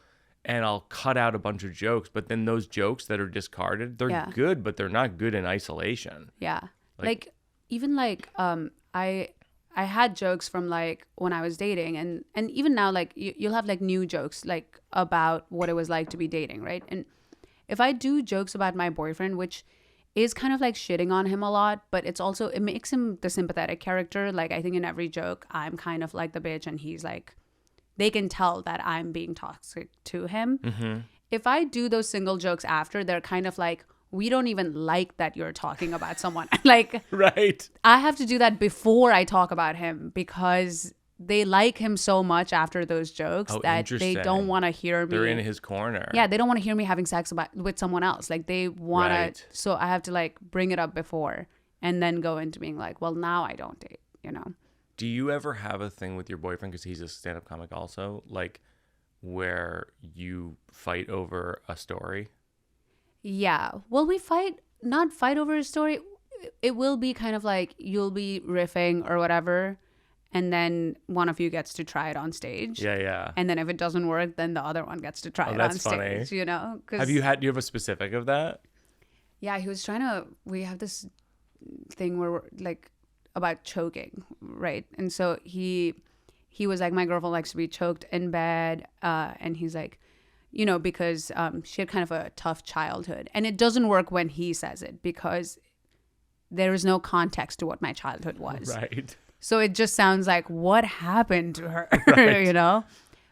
and I'll cut out a bunch of jokes, but then those jokes that are discarded, they're good, but they're not good in isolation. Yeah. Like even like I had jokes from like when I was dating, and even now, like you'll have like new jokes like about what it was like to be dating, right? And if I do jokes about my boyfriend, which is kind of like shitting on him a lot, but it's also, it makes him the sympathetic character. Like I think in every joke, I'm kind of like the bitch and he's like, they can tell that I'm being toxic to him. Mm-hmm. If I do those single jokes after, they're kind of like, we don't even like that you're talking about someone. Like, right. I have to do that before I talk about him because they like him so much after those jokes that they don't want to hear me. They're in his corner. Yeah, they don't want to hear me having sex with someone else. Like they want to, so I have to like bring it up before and then go into being like, well, now I don't date, you know? Do you ever have a thing with your boyfriend, because he's a stand-up comic also, like where you fight over a story? Yeah. Well, we not fight over a story. It will be kind of like you'll be riffing or whatever, and then one of you gets to try it on stage. Yeah, yeah. And then if it doesn't work, then the other one gets to try it on stage. That's funny. You know? Do you have a specific of that? Yeah, he was trying to. We have this thing where we're like about choking, right? And so he was like, my girlfriend likes to be choked in bed, and he's like, you know, because she had kind of a tough childhood, and it doesn't work when he says it because there is no context to what my childhood was. Right. So it just sounds like, what happened to her, right. You know?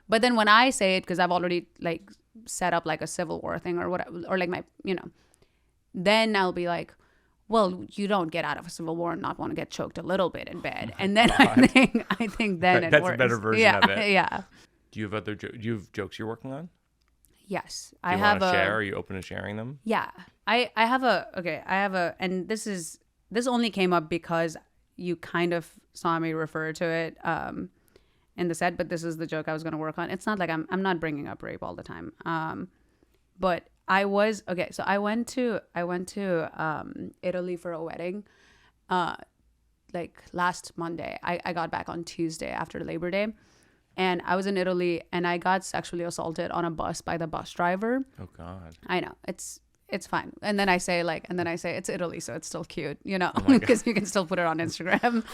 But then when I say it, because I've already like set up like a Civil War thing or whatever, or like my, you know, then I'll be like, well, you don't get out of a Civil War and not want to get choked a little bit in bed. And then I think then it works. That's a better version of it. Yeah. Do you have jokes you're working on? Yes. Do you want to share? Are you open to sharing them? Yeah. I have a, and this only came up because you kind of saw me refer to it in the set, but this is the joke I was going to work on. It's not like I'm not bringing up rape all the time. But I was, okay, so I went to Italy for a wedding like last Monday. I got back on Tuesday after Labor Day. And I was in Italy and I got sexually assaulted on a bus by the bus driver. Oh God. I know. It's fine. And then I say it's Italy, so it's still cute, you know, because you can still put it on Instagram.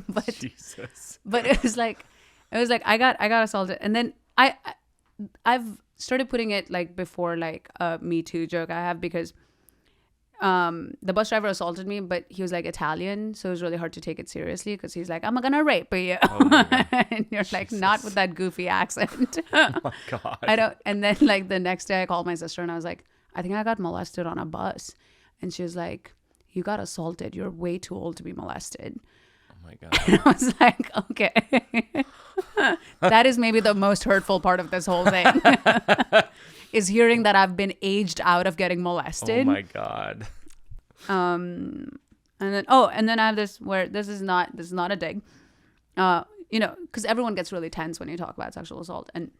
But Jesus. But it was like I got assaulted, and then I've started putting it like before like a Me Too joke I have, because the bus driver assaulted me, but he was like Italian, so it was really hard to take it seriously because he's like, I'm gonna rape you. Oh and you're like, Jesus. Not with that goofy accent. Oh my God. I don't. And then like the next day I called my sister and I was like, I think I got molested on a bus. And she was like, you got assaulted. You're way too old to be molested. Oh my God. And I was like, okay. That is maybe the most hurtful part of this whole thing. Is hearing that I've been aged out of getting molested. Oh my God. And then I have this where this is not a dig. You know, because everyone gets really tense when you talk about sexual assault. And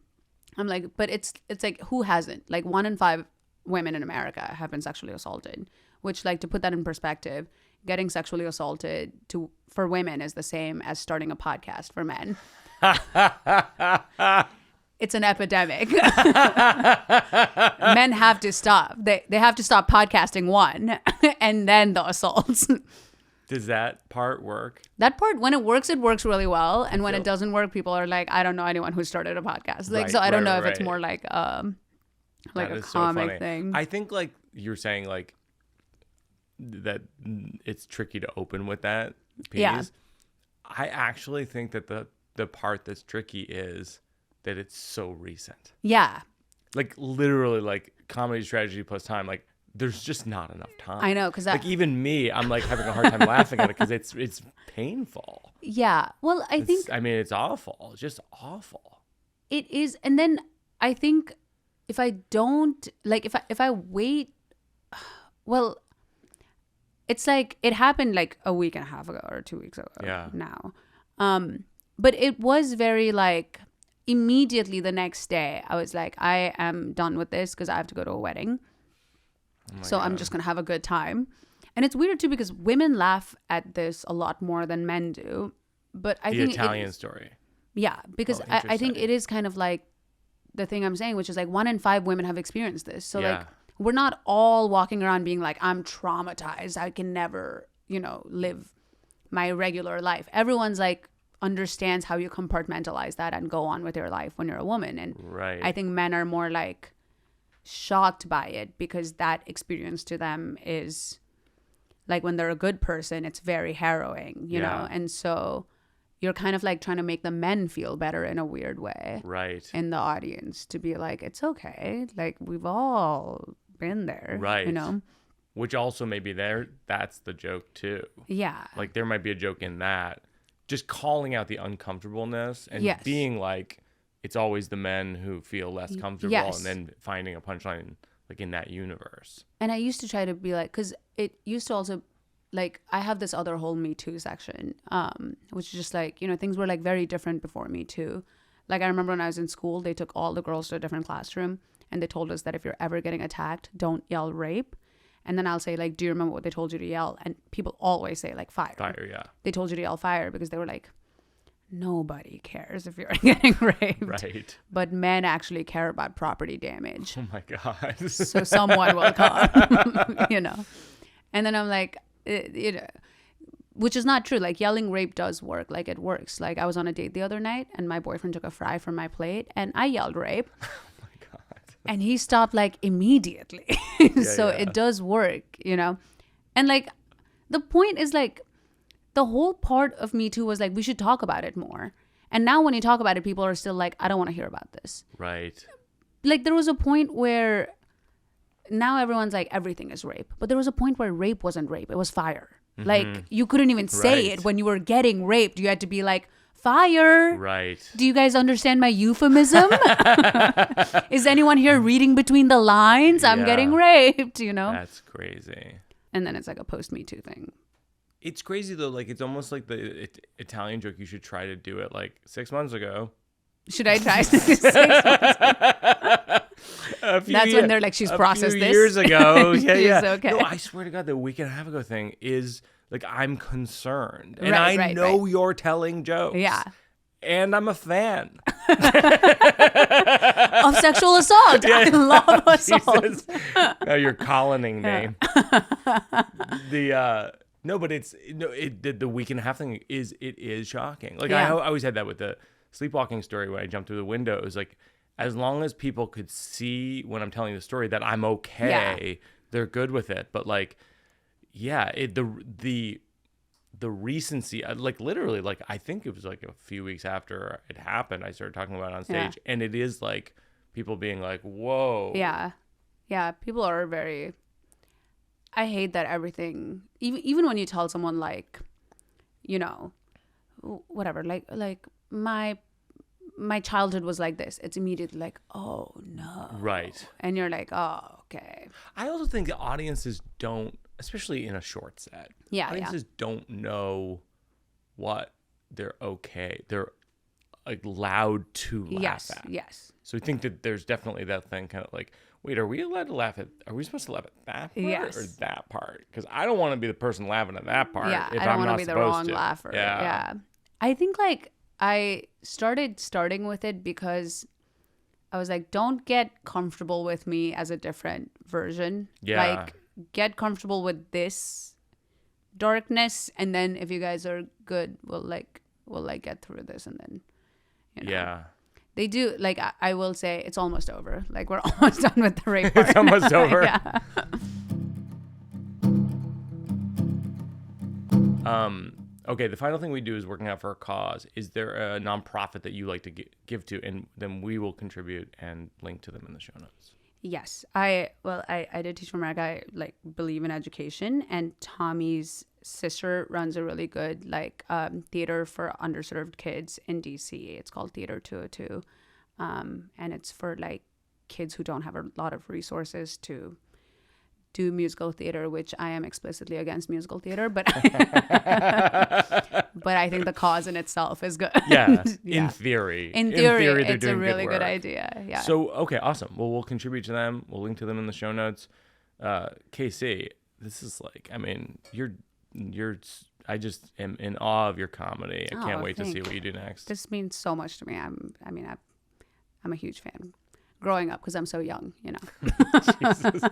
I'm like, but it's like, who hasn't? Like 1 in 5 women in America have been sexually assaulted, which, like, to put that in perspective, getting sexually assaulted for women is the same as starting a podcast for men. It's an epidemic. Men have to stop. They have to stop podcasting, one, and then the assaults. Does that part work? That part, when it works really well. And when it doesn't work, people are like, I don't know anyone who started a podcast. Like, so I don't know if it's more like a comic thing. I think like you're saying like that it's tricky to open with that piece. Yeah. I actually think that the part that's tricky is that it's so recent. Yeah. Like literally like comedy strategy plus time. Like there's just not enough time. I know. Cause like even me, I'm like having a hard time laughing at it because it's painful. Yeah. Well, I think it's awful. It's just awful. It is. And then I think if I don't like, if I wait, well, it's like it happened like a week and a half ago or 2 weeks ago now. But it was very like immediately the next day I was like, I am done with this because I have to go to a wedding. So God. I'm just going to have a good time. And it's weird too because women laugh at this a lot more than men do. But I think the Italian story. Yeah, because I think it is kind of like the thing I'm saying, which is like 1 in 5 women have experienced this. So like we're not all walking around being like, I'm traumatized. I can never, live my regular life. Everyone's like understands how you compartmentalize that and go on with your life when you're a woman. And I think men are more like shocked by it because that experience to them is like when they're a good person, it's very harrowing, you know? And so you're kind of like trying to make the men feel better in a weird way. Right. In the audience to be like, it's okay. Like we've all been there. Right. Which also maybe that's the joke too. Yeah. Like there might be a joke in that. Just calling out the uncomfortableness and being like, it's always the men who feel less comfortable and then finding a punchline like in that universe. And I used to try to be like, because it used to also, like, I have this other whole Me Too section, which is just like, things were like very different before Me Too. Like I remember when I was in school, they took all the girls to a different classroom and they told us that if you're ever getting attacked, don't yell rape. And then I'll say, like, do you remember what they told you to yell? And people always say, like, fire. Fire, yeah. They told you to yell fire because they were like, nobody cares if you're getting raped. Right. But men actually care about property damage. Oh, my God. So someone will come, And then I'm like, which is not true. Like, yelling rape does work. Like, it works. Like, I was on a date the other night and my boyfriend took a fry from my plate and I yelled rape. And he stopped like immediately. So it does work, And like the point is like the whole part of Me Too was like we should talk about it more. And now when you talk about it, people are still like, I don't want to hear about this. Right. Like there was a point where now everyone's like everything is rape. But there was a point where rape wasn't rape. It was fire. Mm-hmm. Like you couldn't even say it when you were getting raped. You had to be like, fire. Right. Do you guys understand my euphemism? Is anyone here reading between the lines? I'm getting raped, That's crazy. And then it's like a post-Me Too thing. It's crazy though. Like it's almost like the Italian joke. You should try to do it like 6 months ago. Should I try 6 months? That's when they're like, she's processed this. Years ago. Yeah. Okay. No, I swear to God, the week and a half ago thing is like, I'm concerned. And Right, I know you're telling jokes. Yeah. And I'm a fan. Of sexual assault. I love assault. Now your Colining name. No, but the week and a half thing is shocking. Like I always had that with the sleepwalking story when I jumped through the window. It was like, as long as people could see when I'm telling the story that I'm okay, they're good with it. But like, the recency, like literally, like I think it was like a few weeks after it happened, I started talking about it on stage, and it is like people being like, "Whoa." Yeah. People are very. I hate that everything. Even when you tell someone like, you know, whatever, like my childhood was like this, it's immediately like, oh no. Right. And you're like, oh, okay. I also think the audiences don't, especially in a short set. Audiences don't know what they're okay. They're like allowed to laugh at. Yes. So I think that there's definitely that thing kind of like, wait, are we allowed to laugh at, are we supposed to laugh at that part or that part? Because I don't want to be the person laughing at that part. Yeah, if I don't want to be the wrong laugher. Yeah. I think like I starting with it because I was like, don't get comfortable with me as a different version. Yeah. Like, get comfortable with this darkness, and then if you guys are good, we'll get through this, and then, you know. Yeah. They do, like, I will say it's almost over. Like, we're almost done with the rape part. It's almost over. Yeah. Okay, the final thing we do is working out for a cause. Is there a nonprofit that you like to give to, and then we will contribute and link to them in the show notes? Yes, I did teach from America. I like believe in education, and Tommy's sister runs a really good like theater for underserved kids in DC. It's called Theater 202, and it's for like kids who don't have a lot of resources to do musical theater, which I am explicitly against musical theater, but but I think the cause in itself is good. Yeah. In theory, it's a really good idea. Yeah. So, okay, awesome. Well, we'll contribute to them. We'll link to them in the show notes. KC, this is like, I mean, I just am in awe of your comedy. I can't wait to see what you do next. This means so much to me. I'm a huge fan. Growing up, because I'm so young, you know. Jesus.